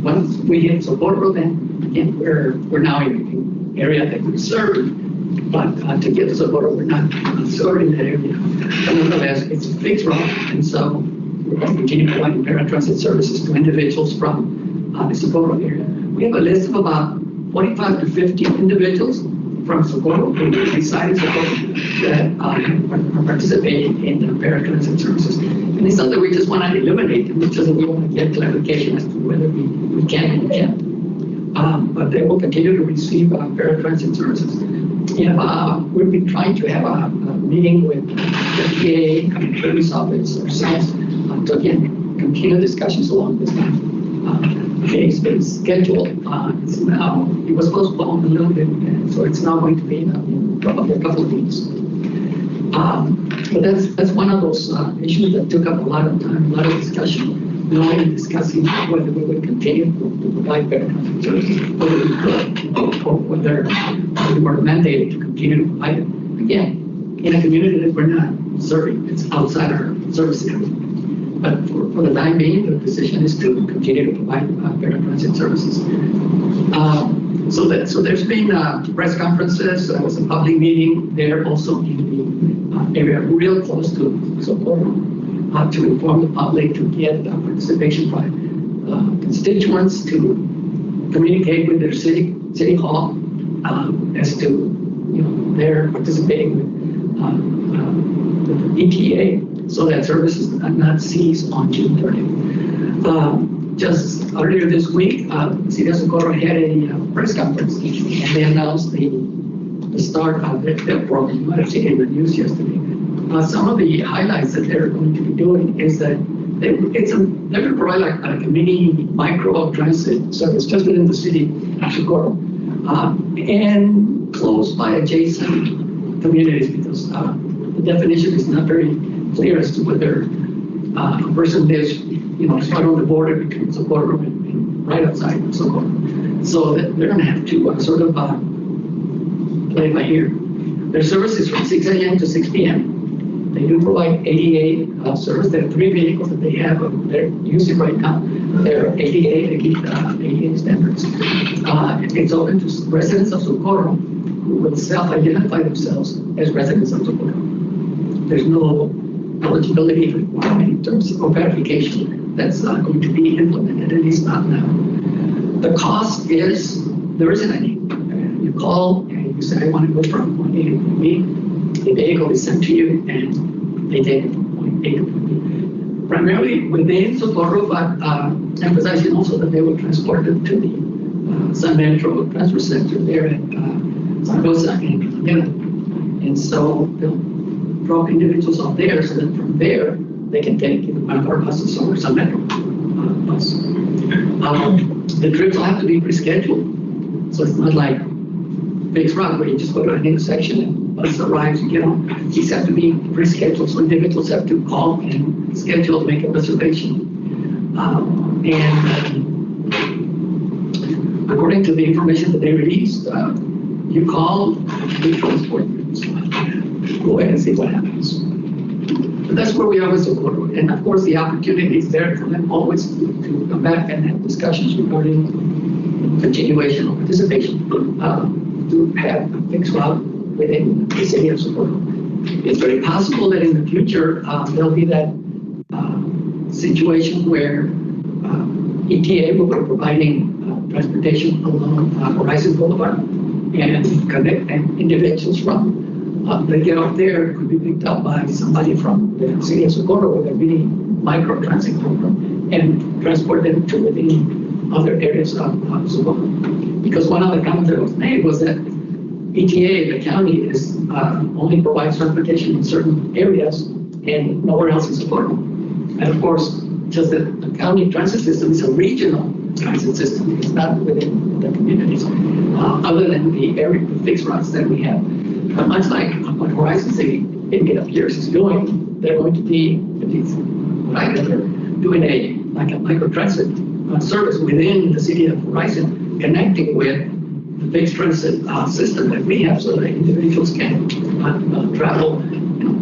Once we hit Socorro, then again, we're now in an area that we serve, but to get to Socorro, we're not serving that area. But nonetheless, it's a fixed route, and so we're going to continue providing paratransit services to individuals from the Socorro area. We have a list of about 45 to 50 individuals from Socorro who reside in Socorro that are participating in the paratransit services. And it's not that we just want to eliminate them, it's just that we want to get clarification as to whether we can or can't. But they will continue to receive paratransit services. We've been trying to have a meeting with the FDA, Attorney's Office, ourselves, to again continue discussions along this line. It's been scheduled. It was postponed a little bit, so it's now going to be in probably a couple of weeks. But that's one of those issues that took up a lot of time, a lot of discussion, not only discussing whether we would continue to provide paratransit services, whether we could, or whether we were mandated to continue to provide it. Again, in a community that we're not serving, it's outside our service area. But for the time being, the decision is to continue to provide paratransit services. So there's been press conferences. There was a public meeting there also in the area real close to Socorro to inform the public, to get participation by constituents, to communicate with their city hall as to their participating with the ETA, so that services not cease on June 30th. Just earlier this week, City of Socorro had a press conference, and they announced the start of their program. You might have seen it in the news yesterday. Some of the highlights that they're going to be doing is that they're going to provide like a mini micro transit service just within the city of Socorro, and close by adjacent communities because the definition is not very clear as to whether a person lives, right on the border between Socorro and right outside Socorro. So they're going to have to sort of play by ear. Their service is from 6 a.m. to 6 p.m. They do provide ADA service. There are 3 vehicles that they have. They're using right now. They're ADA, they keep ADA standards. It's open to residents of Socorro who will self-identify themselves as residents of Socorro. There's no eligibility requirement in terms of verification. That's not going to be implemented, at least not now. The cost is, there isn't any. You call and you say, I want to go from point A to point B. The vehicle is sent to you and they take it from point A to point B. Primarily within Socorro, but emphasizing also that they will transport them to the San Metro Transfer Center there at San Rosa and Canela. And so they'll drop individuals off there so that from there they can take either one of our buses or San Metro bus. The trips will have to be pre-scheduled. So it's not like fixed route where you just go to an intersection and bus arrives, you get on. These have to be pre-scheduled, so individuals have to call and schedule, make a reservation. According to the information that they released, you call, we transport you. Go ahead and see what happens. But that's where we are with Socorro. And of course, the opportunity is there for them always to come back and have discussions regarding continuation or participation to have a fixed route within the city of Socorro. It's very possible that in the future there'll be that situation where ETA will be providing transportation along Horizon Boulevard and connect individuals from they get up there, could be picked up by somebody from the city of Socorro with a really micro transit program and transport them to within other areas of Socorro. Because one of the comments that was made was that ETA, the county, is only provides transportation in certain areas and nowhere else in Socorro. And of course, just that the county transit system is a regional transit system. It's not within the communities, other than the area, the fixed routes that we have. But much like what Horizon City it appears is doing, they're going to be, right, they're doing a micro transit service within the city of Horizon, connecting with the fixed transit system that we have, so that individuals can travel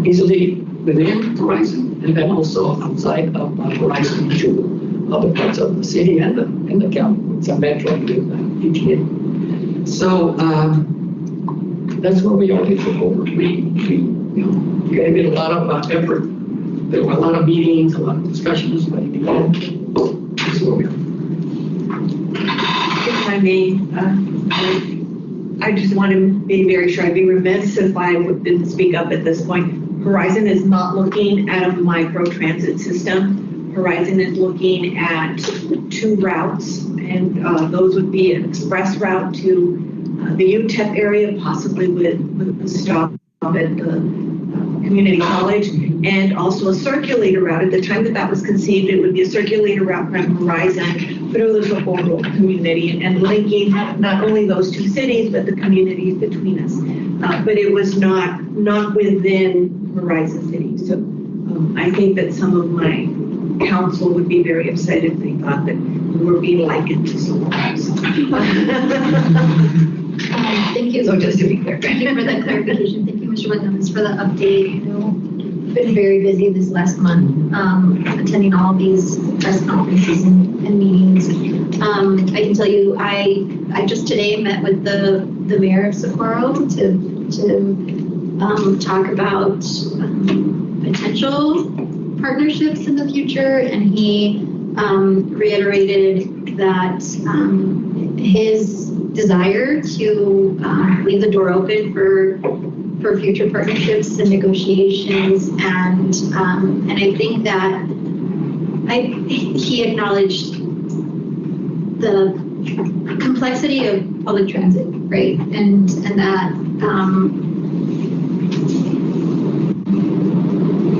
easily within Horizon and then also outside of Horizon to other parts of the city and the county with San Metro and ETA. So that's where we are with Socorro. We gave it a lot of effort. There were a lot of meetings, a lot of discussions, but that's where we are. If I may, I just want to be very sure. I'd be remiss if I didn't speak up at this point. Horizon is not looking at a micro transit system. Horizon is looking at 2 routes, and those would be an express route to the UTEP area, possibly with a stop at the community college, and also a circulator route. At the time that was conceived, it would be a circulator route from Horizon through the Socorro community and linking not only those 2 cities, but the communities between us. But it was not within Horizon City. So I think that some of my council would be very upset if they thought that we were being likened to Socorro. Thank you. So just to be clear. Thank you for that clarification. Thank you, Mr. Williams, for the update. Been very busy this last month, attending all these press conferences and meetings. I can tell you, I just today met with the mayor of Socorro to talk about potential partnerships in the future, and he reiterated that his desire to leave the door open for future partnerships and negotiations, and I think that he acknowledged the complexity of public transit, right, and that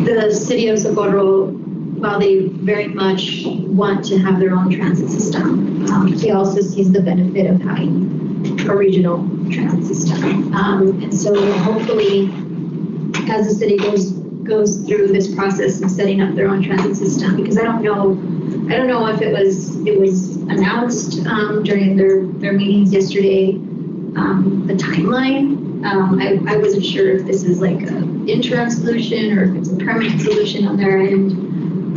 the city of Socorro, while they very much want to have their own transit system, he also sees the benefit of having a regional transit system. And so hopefully, as the city goes through this process of setting up their own transit system, because I don't know if it was announced during their meetings yesterday, the timeline. I wasn't sure if this is like an interim solution or if it's a permanent solution on their end.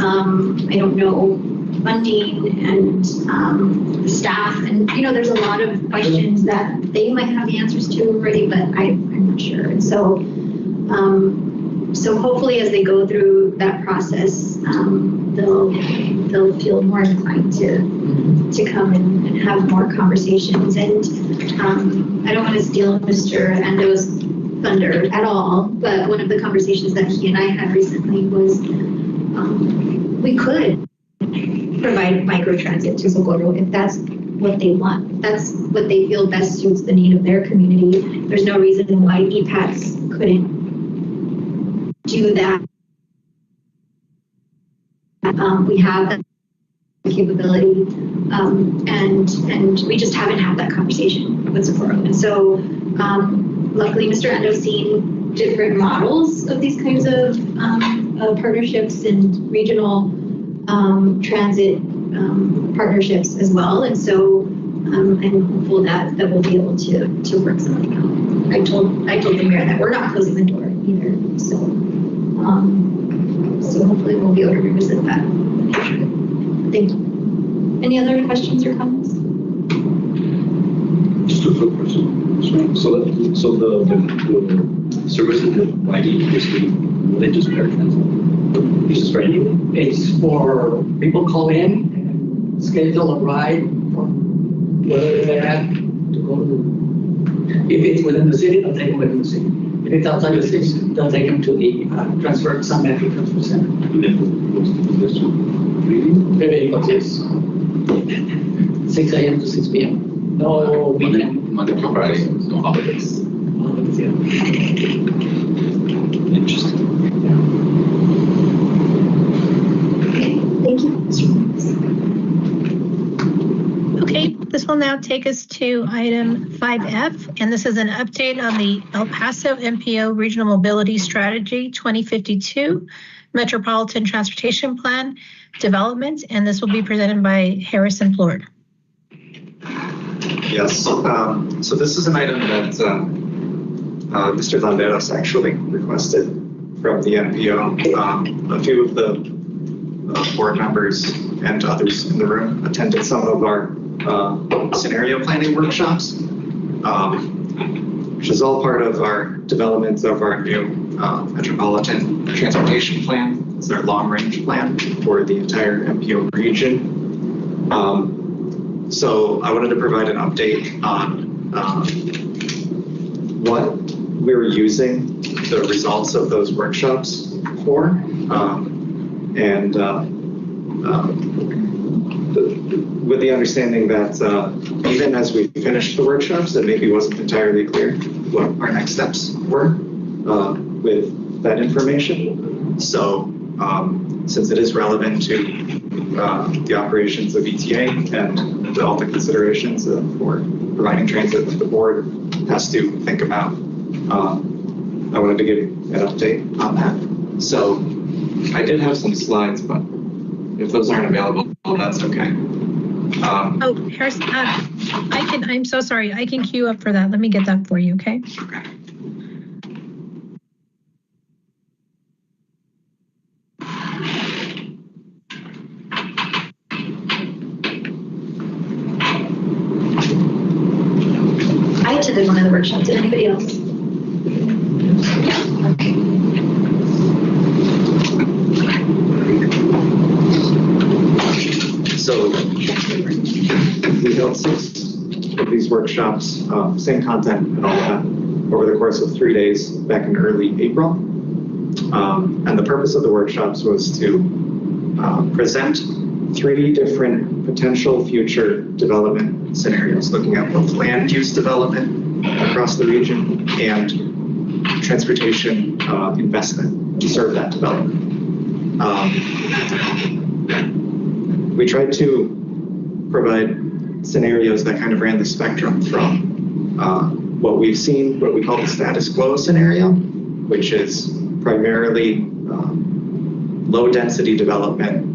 I don't know funding and the staff, and there's a lot of questions that they might have the answers to already, but I'm not sure. And so hopefully as they go through that process, they'll feel more inclined to come and have more conversations. And I don't want to steal Mr. Endo's thunder at all, but one of the conversations that he and I had recently was we could provide microtransit to Socorro if that's what they want, if that's what they feel best suits the need of their community. There's no reason why EPATs couldn't do that. We have that capability, and we just haven't had that conversation with Socorro. And so luckily Mr. Endo's seen different models of these kinds of partnerships and regional transit partnerships as well. And so I'm hopeful that we'll be able to work something out. I told the mayor that we're not closing the door either. So hopefully we'll be able to revisit that in the future. Thank you. Any other questions or comments? Just a quick question. So the services that YD is doing, will they just paratransit? It's just for anyone? It's for people call in and schedule a ride from where they're at to go to. If it's within the city, they'll take them within the city. If it's outside the city, they'll take them to the Sun Metro Transfer Center. And then what's the position? Very good, yes. 6 a.m. to 6 p.m. No weekend. Monday to Friday, no holidays. Interesting. Okay, thank you. Okay, this will now take us to item 5F, and this is an update on the El Paso MPO Regional Mobility Strategy 2052 Metropolitan Transportation Plan Development, and this will be presented by Harrison Plord. Yes, so this is an item that Mr. Landeros actually requested from the NPO. A few of the board members and others in the room attended some of our scenario planning workshops, which is all part of our development of our new Metropolitan Transportation Plan. It's our long-range plan for the entire MPO region. So I wanted to provide an update on what we're using the results of those workshops for, with the understanding that even as we finished the workshops, it maybe wasn't entirely clear what our next steps were with that information. So since it is relevant to the operations of ETA and all the considerations for providing transit that the board has to think about, I wanted to give an update on that. So I did have some slides, but if those aren't available, that's okay. Oh, Harrison, I'm so sorry. I can queue up for that. Let me get that for you, okay? Okay. I attended one of the workshops. Did anybody else? Okay. So we held 6 of these workshops, same content and all that, over the course of 3 days back in early April. And the purpose of the workshops was to present 3 different potential future development scenarios, looking at both land use development across the region and transportation investment to serve that development. We tried to provide scenarios that kind of ran the spectrum from what we've seen, what we call the status quo scenario, which is primarily low density development,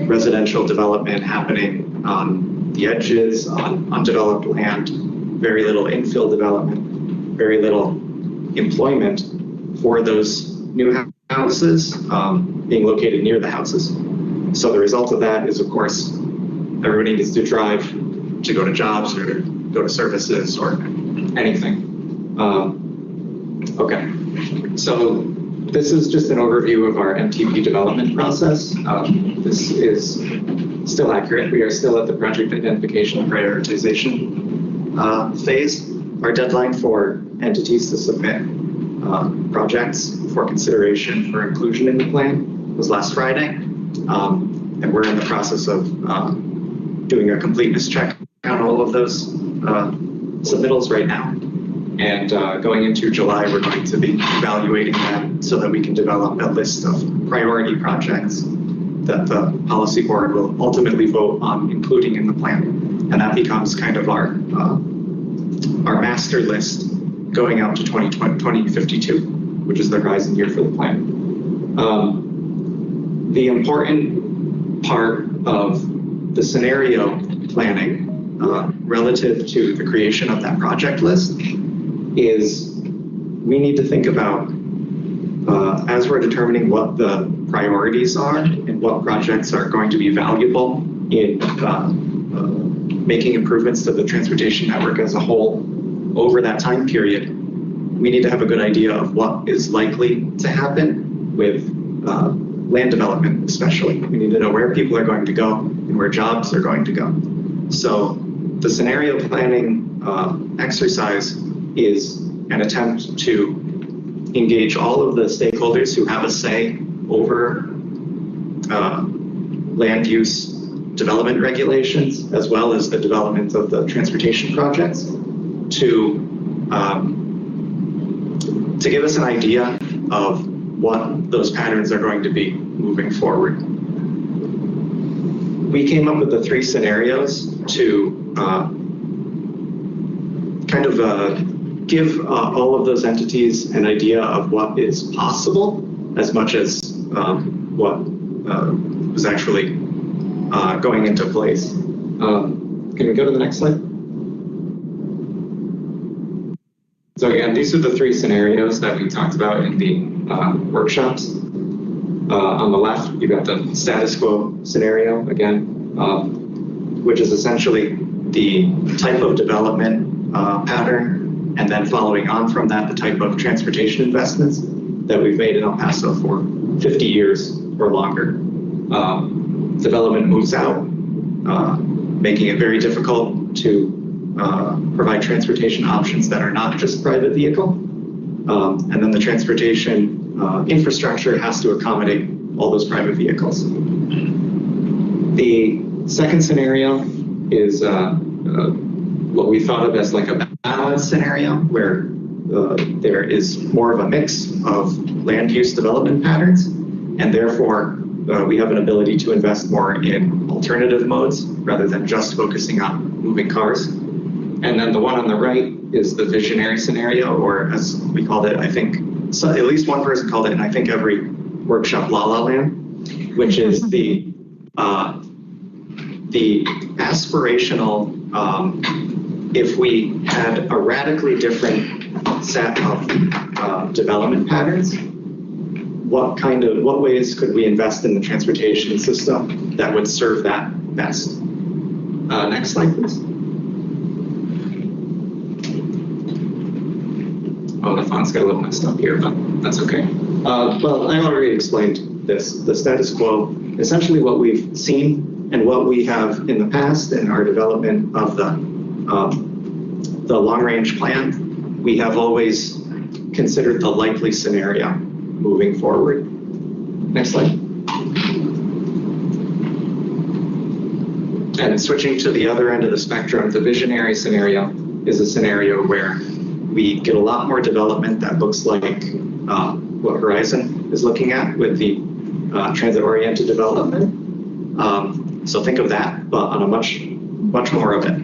residential development happening on the edges, on undeveloped land, very little infill development, very little employment for those new houses being located near the houses. So the result of that is, of course, everybody needs to drive to go to jobs or go to services or anything. Okay, so this is just an overview of our MTP development process. This is still accurate. We are still at the project identification and prioritization phase. Our deadline for entities to submit projects for consideration for inclusion in the plan was last Friday. And we're in the process of doing a completeness check on all of those submittals right now. And going into July, we're going to be evaluating that so that we can develop a list of priority projects that the policy board will ultimately vote on including in the plan. And that becomes kind of our master list going out to 2052, which is the horizon year for the plan. The important part of the scenario planning relative to the creation of that project list is we need to think about, as we're determining what the priorities are and what projects are going to be valuable in making improvements to the transportation network as a whole over that time period, we need to have a good idea of what is likely to happen with land development, especially. We need to know where people are going to go and where jobs are going to go. So the scenario planning exercise is an attempt to engage all of the stakeholders who have a say over land use development regulations, as well as the development of the transportation projects, to give us an idea of what those patterns are going to be moving forward. We came up with the 3 scenarios to kind of give all of those entities an idea of what is possible as much as what was actually going into place. Can we go to the next slide? So again, these are the 3 scenarios that we talked about in the workshops. On the left, you've got the status quo scenario again, which is essentially the type of development pattern, and then following on from that, the type of transportation investments that we've made in El Paso for 50 years or longer. Development moves out, making it very difficult to provide transportation options that are not just private vehicle. And then the transportation infrastructure has to accommodate all those private vehicles. The second scenario is what we thought of as like a balanced scenario, where there is more of a mix of land use development patterns, and therefore we have an ability to invest more in alternative modes rather than just focusing on moving cars. And then the one on the right is the visionary scenario, or as we called it, I think, so at least one person called it, and I think every workshop, La La Land, which is the aspirational, if we had a radically different set of development patterns, what ways could we invest in the transportation system that would serve that best? Next slide, please. Oh, the font's got a little messed up here, but that's okay. Well, I already explained this. The status quo, essentially what we've seen and what we have in the past in our development of the long-range plan, we have always considered the likely scenario moving forward. Next slide. And switching to the other end of the spectrum, the visionary scenario is a scenario where we get a lot more development that looks like what Horizon is looking at with the transit-oriented development. So think of that, but on a much more of it.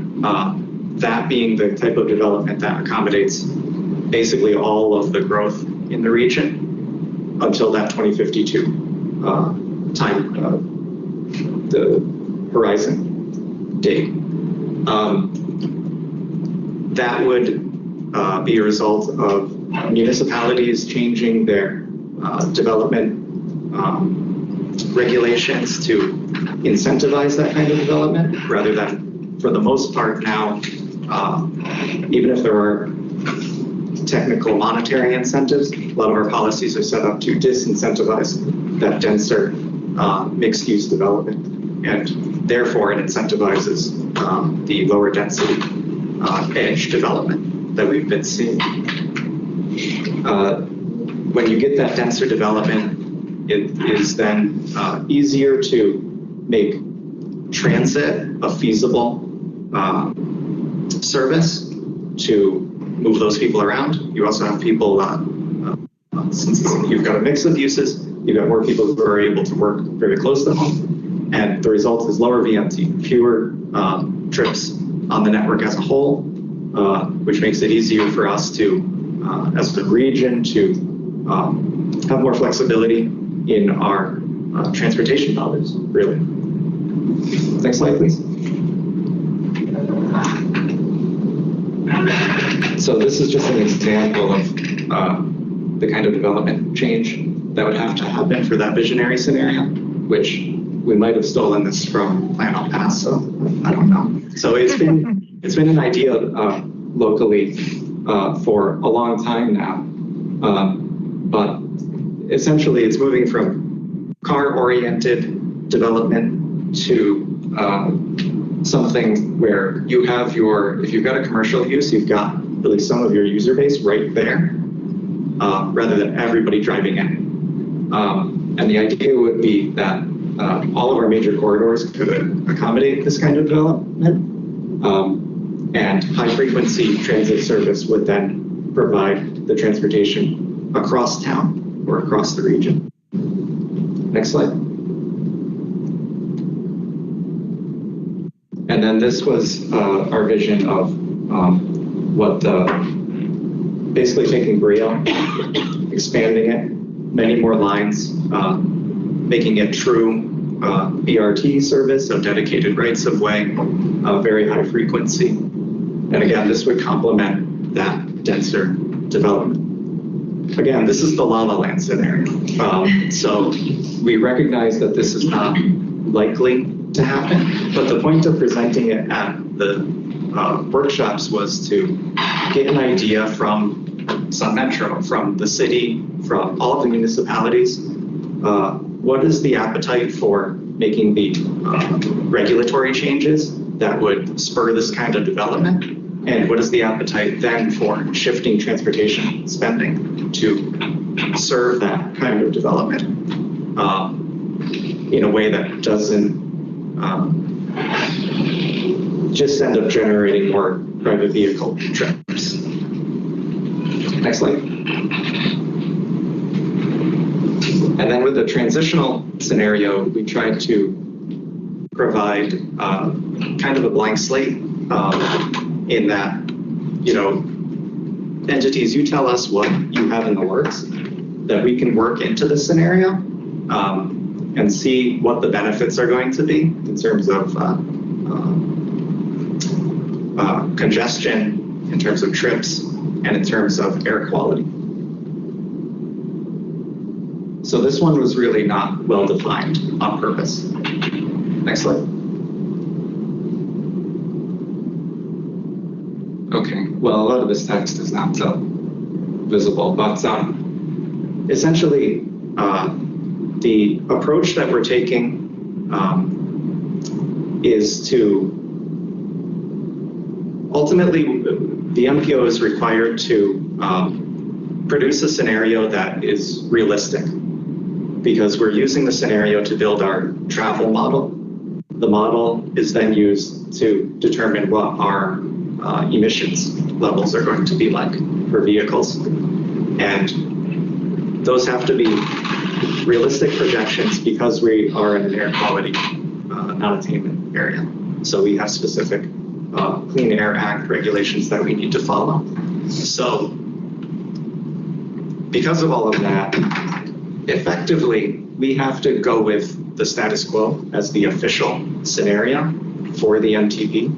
that being the type of development that accommodates basically all of the growth in the region until that 2052 time, the horizon date. That would be a result of municipalities changing their development regulations to incentivize that kind of development, rather than, for the most part now, even if there are technical monetary incentives, a lot of our policies are set up to disincentivize that denser mixed-use development, and therefore it incentivizes the lower density edge development that we've been seeing. When you get that denser development, it is then easier to make transit a feasible service to move those people around. You also have people, since you've got a mix of uses, you've got more people who are able to work very close to home. And the result is lower VMT, fewer trips on the network as a whole, which makes it easier for us to, as a region, to have more flexibility in our transportation dollars, really. Next slide, please. So this is just an example of the kind of development change that would have to happen for that visionary scenario, which we might have stolen this from Plan El Paso. I don't know. So it's been an idea locally for a long time now, but essentially it's moving from car-oriented development to something where you have if you've got a commercial use, you've got really some of your user base right there, rather than everybody driving in. And the idea would be that all of our major corridors could accommodate this kind of development, and high-frequency transit service would then provide the transportation across town or across the region. Next slide. And then this was our vision of basically taking Brio, expanding it, many more lines, making it true BRT service, so dedicated rights of way, very high frequency. And again, this would complement that denser development. Again, this is the La La Land scenario. So we recognize that this is not likely to happen, but the point of presenting it at the workshops was to get an idea from Sun Metro, from the city, from all of the municipalities. What is the appetite for making the regulatory changes that would spur this kind of development? And what is the appetite then for shifting transportation spending to serve that kind of development in a way that doesn't just end up generating more private vehicle trips? Next slide. And then with the transitional scenario, we tried to provide kind of a blank slate in that, entities, you tell us what you have in the works that we can work into this scenario and see what the benefits are going to be in terms of congestion, in terms of trips, and in terms of air quality. So this one was really not well defined on purpose. Next slide. Okay, well, a lot of this text is not so visible, but essentially the approach that we're taking is to ultimately, the MPO is required to produce a scenario that is realistic, because we're using the scenario to build our travel model. The model is then used to determine what our emissions levels are going to be like for vehicles. And those have to be realistic projections because we are in an air quality non-attainment area. So we have specific Clean Air Act regulations that we need to follow. So because of all of that, effectively, we have to go with the status quo as the official scenario for the MTP.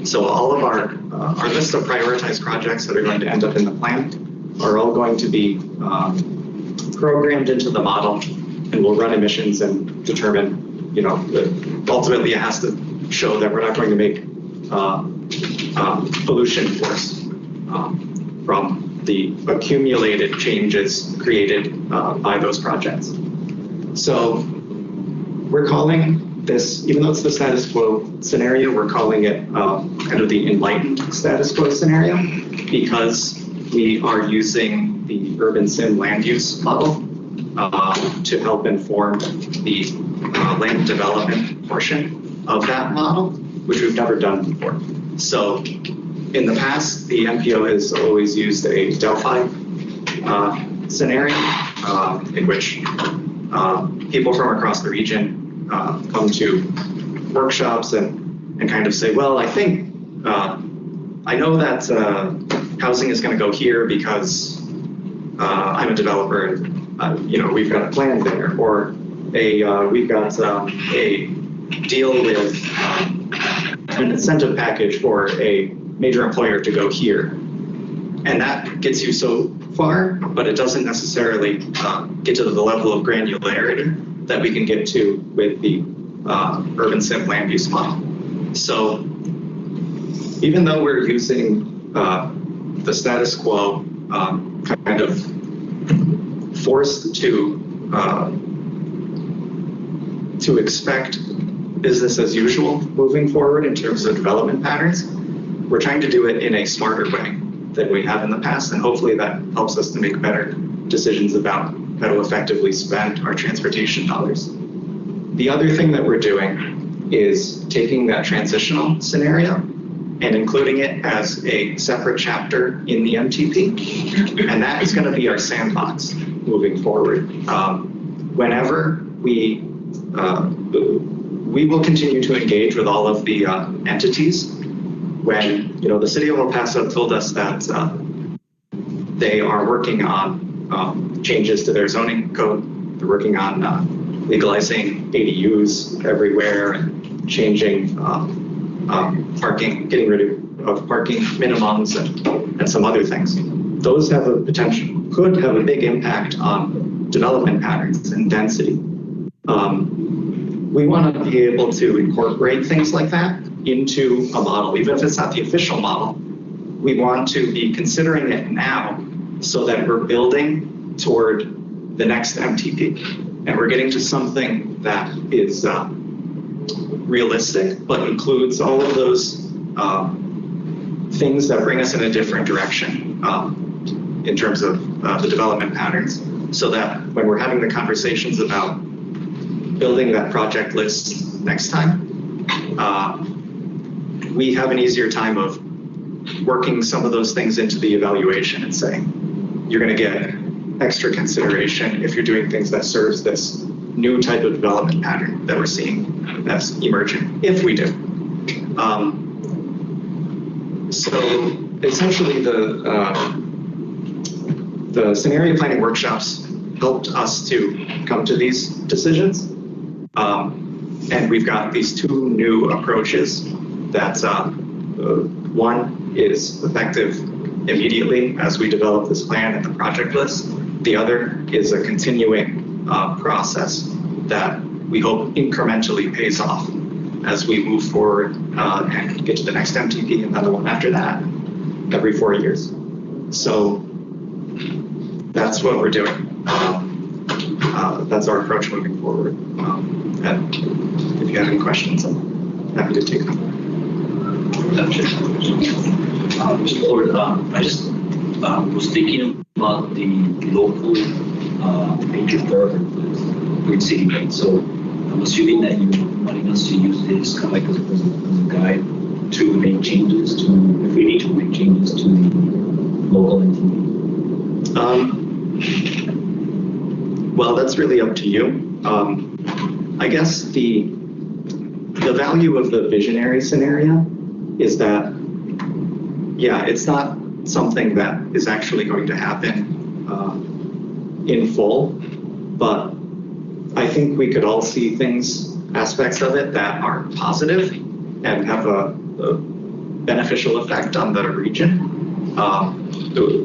So all of our list of prioritized projects that are going to end up in the plan are all going to be programmed into the model, and we'll run emissions and determine, ultimately it has to show that we're not going to make pollution worse from the accumulated changes created by those projects. So we're calling this, even though it's the status quo scenario, we're calling it kind of the enlightened status quo scenario, because we are using the urban sim land use model to help inform the land development portion of that model, which we've never done before. So in the past, the MPO has always used a Delphi scenario in which people from across the region come to workshops and kind of say, well, I think, I know that housing is going to go here because I'm a developer and, we've got a plan there, or we've got a deal with an incentive package for a major employer to go here. And that gets you so far, but it doesn't necessarily get to the level of granularity that we can get to with the urban sim land use model. So even though we're using the status quo kind of forced to expect business as usual moving forward in terms of development patterns, we're trying to do it in a smarter way than we have in the past, and hopefully that helps us to make better decisions about how to effectively spend our transportation dollars. The other thing that we're doing is taking that transitional scenario and including it as a separate chapter in the MTP, and that is going to be our sandbox moving forward. Whenever we will continue to engage with all of the entities. When the city of El Paso told us that they are working on changes to their zoning code, they're working on legalizing ADUs everywhere and changing parking, getting rid of parking minimums and some other things. Those have a could have a big impact on development patterns and density. We want to be able to incorporate things like that into a model, even if it's not the official model. We want to be considering it now so that we're building toward the next MTP, and we're getting to something that is realistic, but includes all of those things that bring us in a different direction in terms of the development patterns, so that when we're having the conversations about building that project list next time, we have an easier time of working some of those things into the evaluation and saying, you're going to get extra consideration if you're doing things that serves this new type of development pattern that we're seeing that's emerging, if we do. So essentially the scenario planning workshops helped us to come to these decisions. And we've got these two new approaches that one is effective immediately as we develop this plan and the project list. The other is a continuing process that we hope incrementally pays off as we move forward and get to the next MTP and another one after that every 4 years. So that's what we're doing. That's our approach moving forward. And if you have any questions, I'm happy to take them. Mr. Lord, I just was thinking about the local major thoroughfares, Great City, right? So I'm assuming that you're wanting us to use this kind of like as a guide to make changes to, if we need to make changes to the local NTP. Well, that's really up to you. I guess the value of the visionary scenario is that, yeah, it's not something that is actually going to happen in full, but I think we could all see aspects of it that are positive and have a beneficial effect on the region,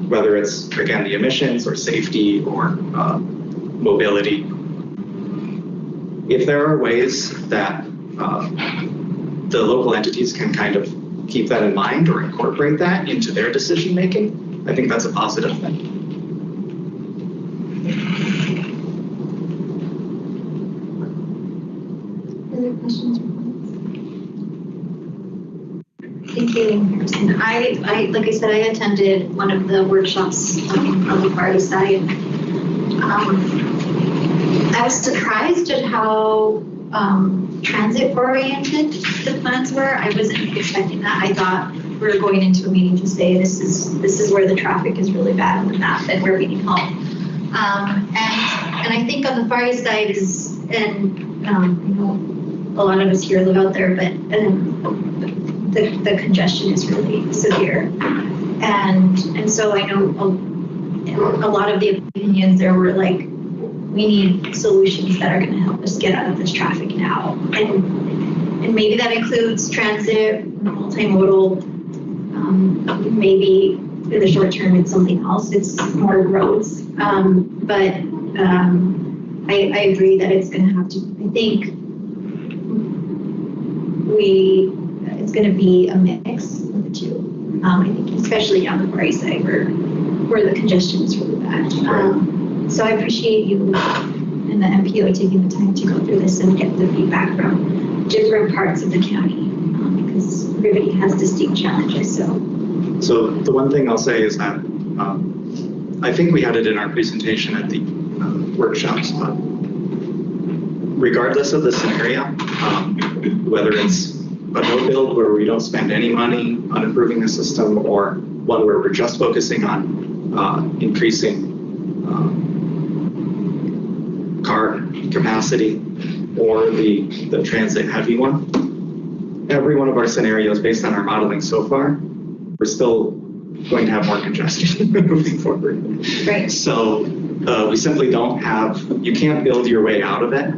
whether it's, again, the emissions or safety or mobility. If there are ways that the local entities can kind of keep that in mind or incorporate that into their decision making, I think that's a positive thing. Other questions or comments? Thank you, Harrison. I like I said, I attended one of the workshops on the party side. I was surprised at how transit oriented the plans were. I wasn't expecting that. I thought we were going into a meeting to say this is where the traffic is really bad on the map and where we need help. And I think on the far east side is, and you know, a lot of us here live out there, but the congestion is really severe. And so I know a lot of the opinions there were like, we need solutions that are going to help us get out of this traffic now. And maybe that includes transit, multimodal, maybe in the short term it's something else, it's more roads. But I agree that it's going to have to, I think it's going to be a mix of the two. I think especially down the far east side where the congestion is really bad. So I appreciate you and the MPO taking the time to go through this and get the feedback from different parts of the county because everybody has distinct challenges. So the one thing I'll say is that I think we had it in our presentation at the workshops, but regardless of the scenario, whether it's a no build where we don't spend any money on improving the system or one where we're just focusing on increasing car capacity or the transit heavy one, every one of our scenarios based on our modeling so far, we're still going to have more congestion moving forward. Right. So we simply don't have, you can't build your way out of it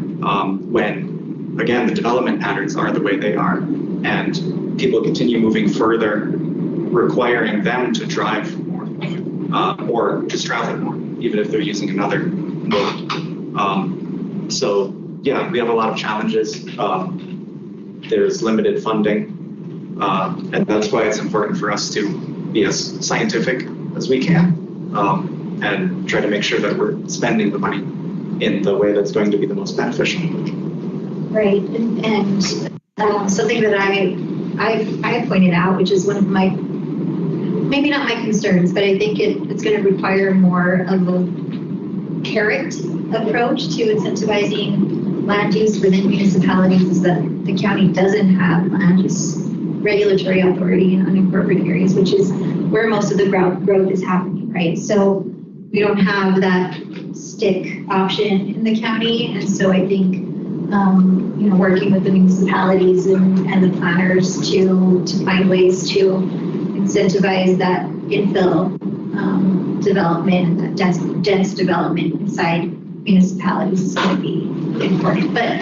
when, again, the development patterns are the way they are and people continue moving further, requiring them to drive more or just travel more, even if they're using another mode. So yeah, we have a lot of challenges. There's limited funding, and that's why it's important for us to be as scientific as we can and try to make sure that we're spending the money in the way that's going to be the most beneficial. Right, and something that I pointed out, which is one of my, maybe not my concerns, but I think it's going to require more of a carrot approach to incentivizing land use within municipalities is that the county doesn't have land use regulatory authority in unincorporated areas, which is where most of the growth is happening, right? So we don't have that stick option in the county. And so I think, working with the municipalities and the planners to find ways to incentivize that infill development, that dense development inside municipalities is going to be important. But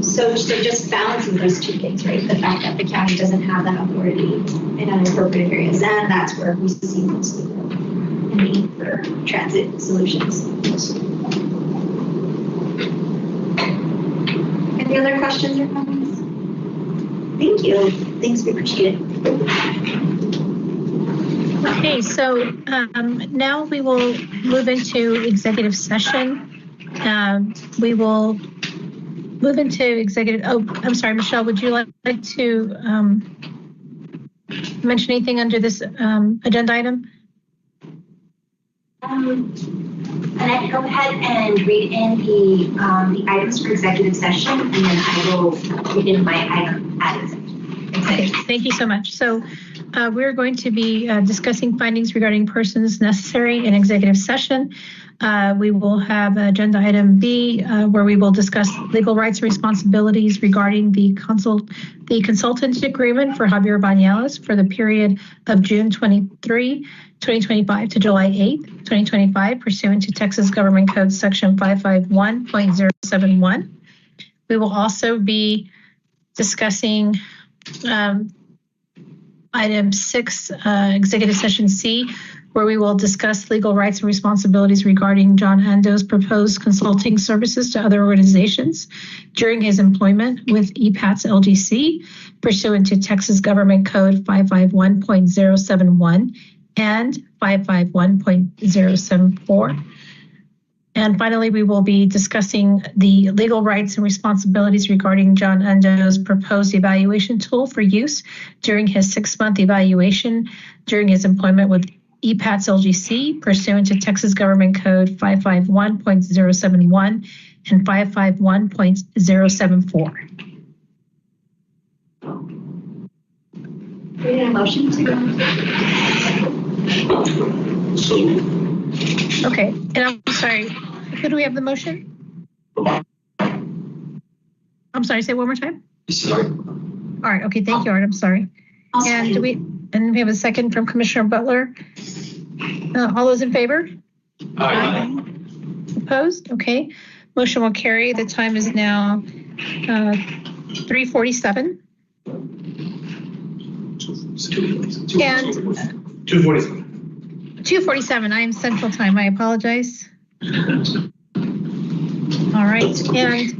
so just balancing those two things, right? The fact that the county doesn't have that authority in unincorporated areas, and that's where we see most of the growth and need for transit solutions. Any other questions or comments? Thank you. Thanks, we appreciate it. Okay, so now we will move into executive session. We will move into executive. Oh, I'm sorry, Michelle, would you like to mention anything under this agenda item? And I can go ahead and read in the items for executive session, and then I will read in my item at executive. Okay, thank you so much. So we're going to be discussing findings regarding persons necessary in executive session. We will have agenda item B, where we will discuss legal rights and responsibilities regarding the consultant agreement for Javier Bañales for the period of June 23, 2025 to July 8, 2025, pursuant to Texas Government Code Section 551.071. We will also be discussing item 6, executive session C, where we will discuss legal rights and responsibilities regarding John Ando's proposed consulting services to other organizations during his employment with EPATS LGC, pursuant to Texas Government Code 551.071 and 551.074. And finally, we will be discussing the legal rights and responsibilities regarding John Ando's proposed evaluation tool for use during his 6-month evaluation during his employment with EPATS LGC, pursuant to Texas Government Code 551.071 and 551.074. We need a motion to go. So, Okay, and I'm sorry, who do we have the motion? I'm sorry, say it one more time. sorry. All right, okay, thank you, Art, I'm sorry. And we have a second from Commissioner Butler. All those in favor? Aye. Opposed? Okay. Motion will carry. The time is now 3:47. And 247. 2:47. I am Central Time. I apologize. All right. And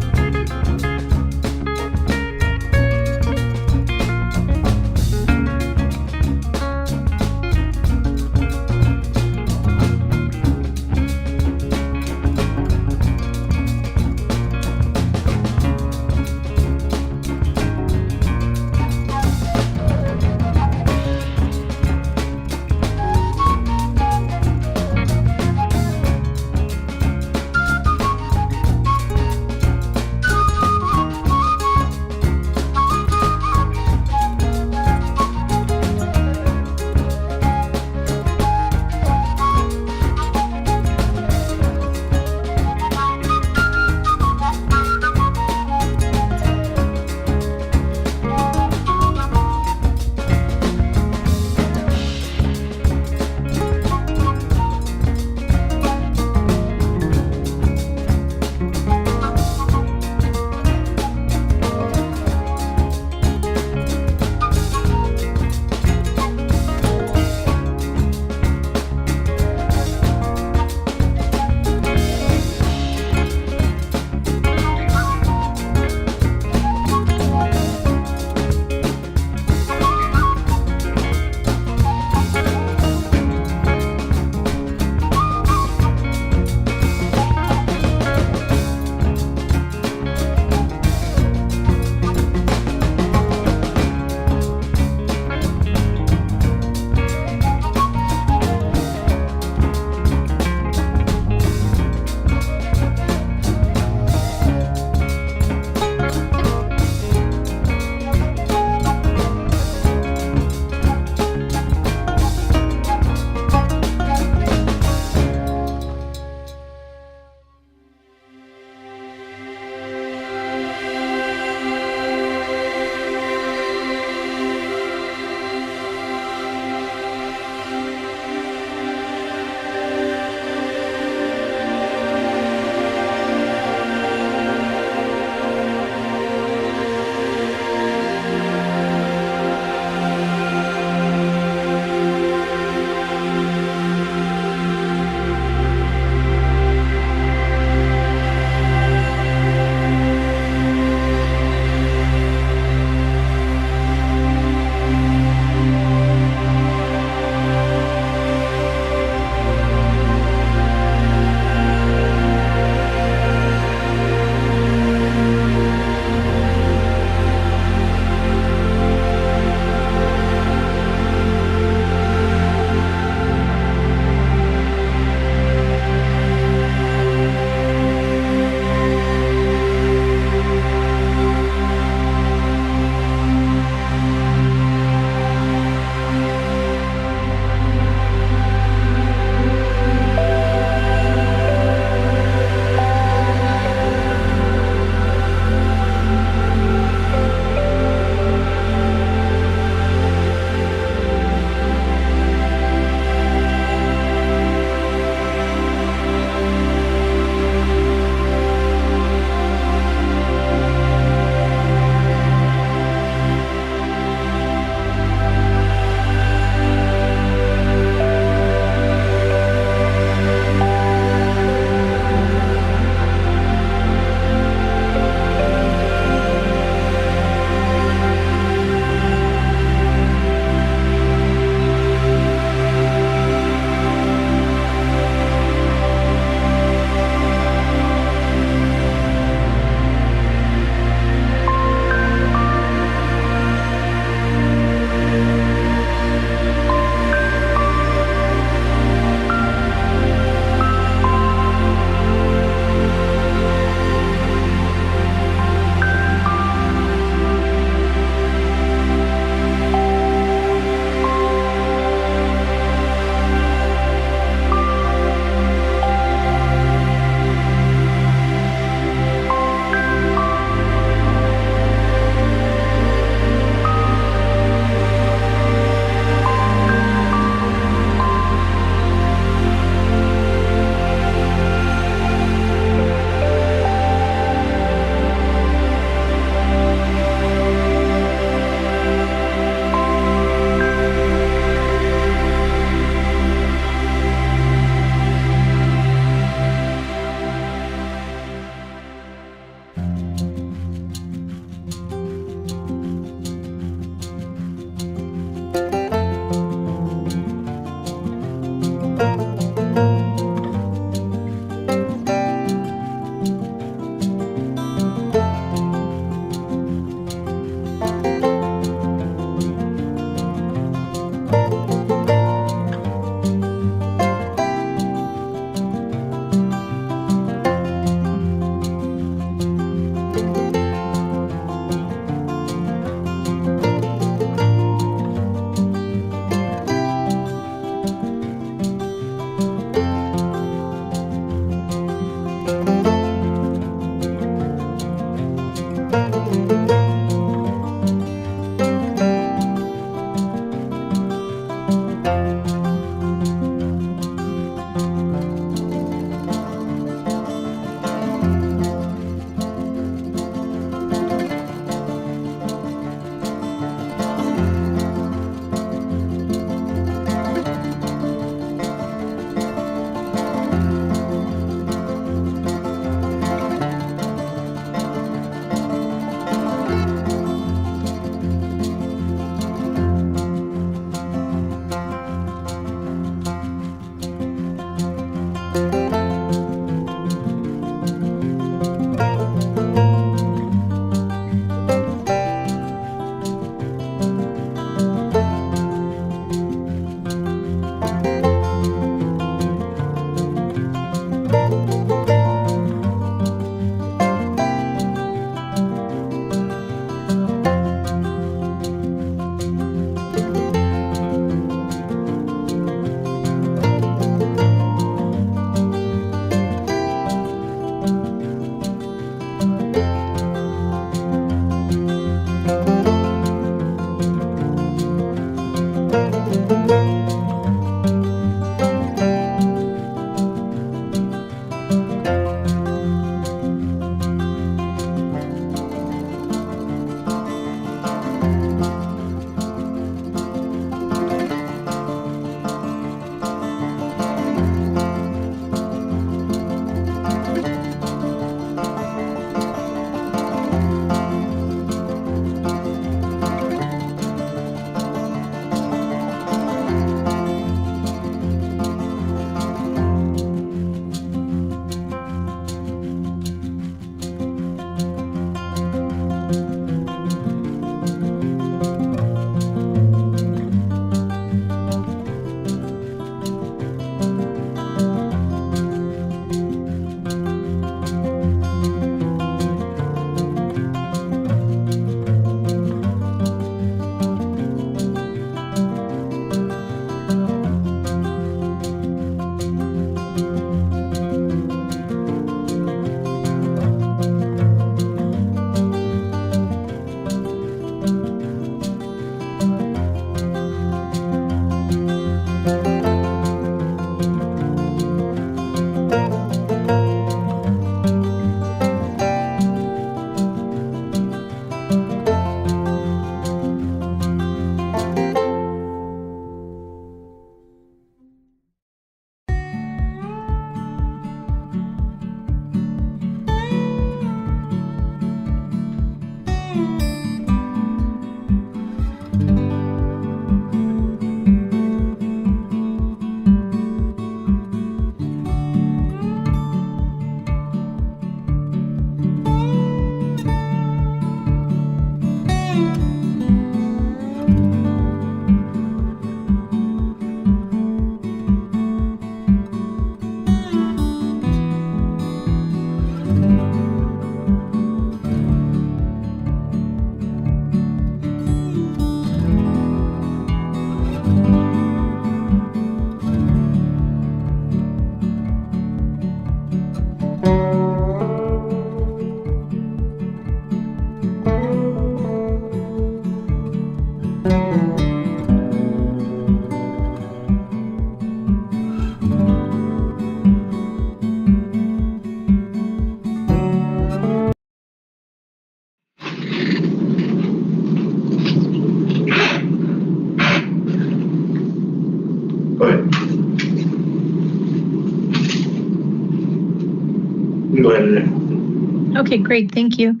go ahead and. Okay, great, thank you.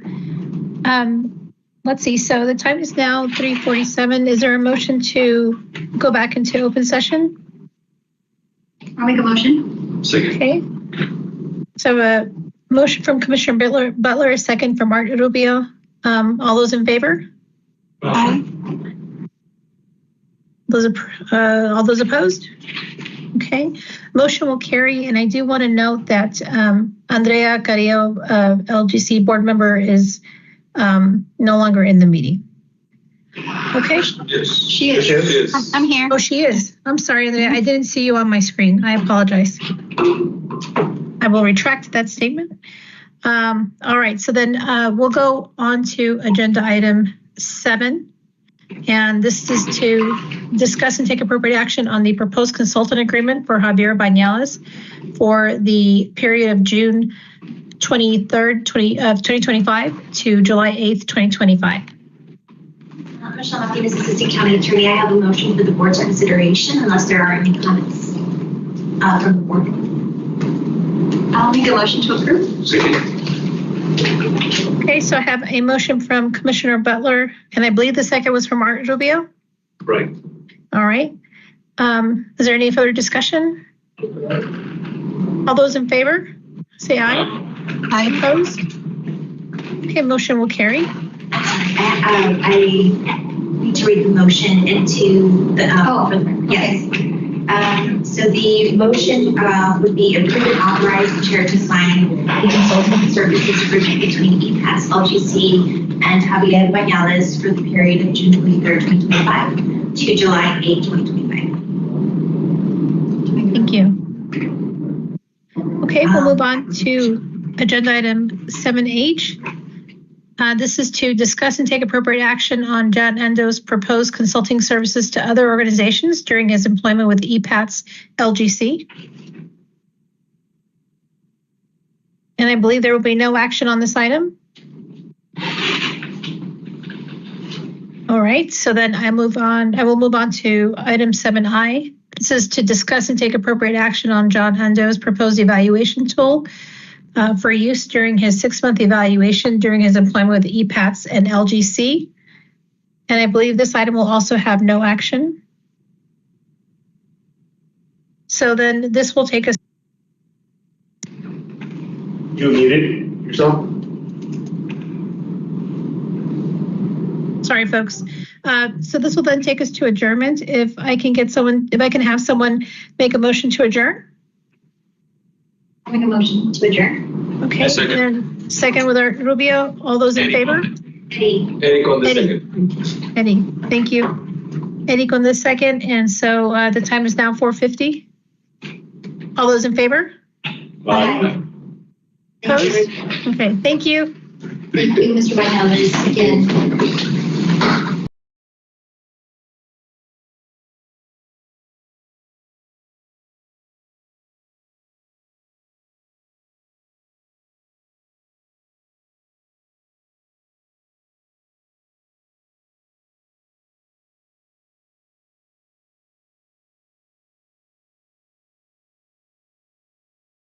Let's see, so the time is now 3:47. Is there a motion to go back into open session? I'll make a motion. Second. Okay. So a motion from Commissioner Butler, a second from Art Rubio. All those in favor? Aye. All those opposed? Okay, motion will carry, and I do want to note that Andrea Carrillo, LGC board member, is no longer in the meeting. Okay. Yes. She is. Yes. I'm here. Oh, she is. I'm sorry, Andrea. I didn't see you on my screen. I apologize. I will retract that statement. All right, so then we'll go on to agenda item 7. And this is to discuss and take appropriate action on the proposed consultant agreement for Javier Bañales for the period of June 23rd, 2025 to July 8th, 2025. Michelle Martinez, Assistant County Attorney. I have a motion for the board's consideration unless there are any comments from the board. I'll make a motion to approve. Second. Okay, so I have a motion from Commissioner Butler, and I believe the second was from Art Rubio. Right. All right. Is there any further discussion? All those in favor, say aye. Aye. Opposed? Okay, motion will carry. I need to read the motion into the, yes. So the motion would be approve and authorize the chair to sign the consultant services agreement between EPAS, LGC, and Javier Bañales for the period of June 23rd, 2025 to July 8th, 2025. Thank you. Okay, we'll move on to agenda item 7H. This is to discuss and take appropriate action on John Endo's proposed consulting services to other organizations during his employment with EPATS LGC. And I believe there will be no action on this item. All right, so then I will move on to item 7I. This is to discuss and take appropriate action on John Endo's proposed evaluation tool for use during his 6-month evaluation during his employment with EPATS and LGC. And I believe this item will also have no action. So then this will take us. You muted yourself? Sorry, folks. So this will then take us to adjournment. If I can have someone make a motion to adjourn. I'll make a motion to adjourn. Okay, and second with Art Rubio. All those in favor? Eddie on the Eddie. second. Eddie, thank you. Eddie on the second, and so the time is now 4:50. All those in favor? Aye. Opposed? Okay, thank you. Thank you, Mr. Bañales, again.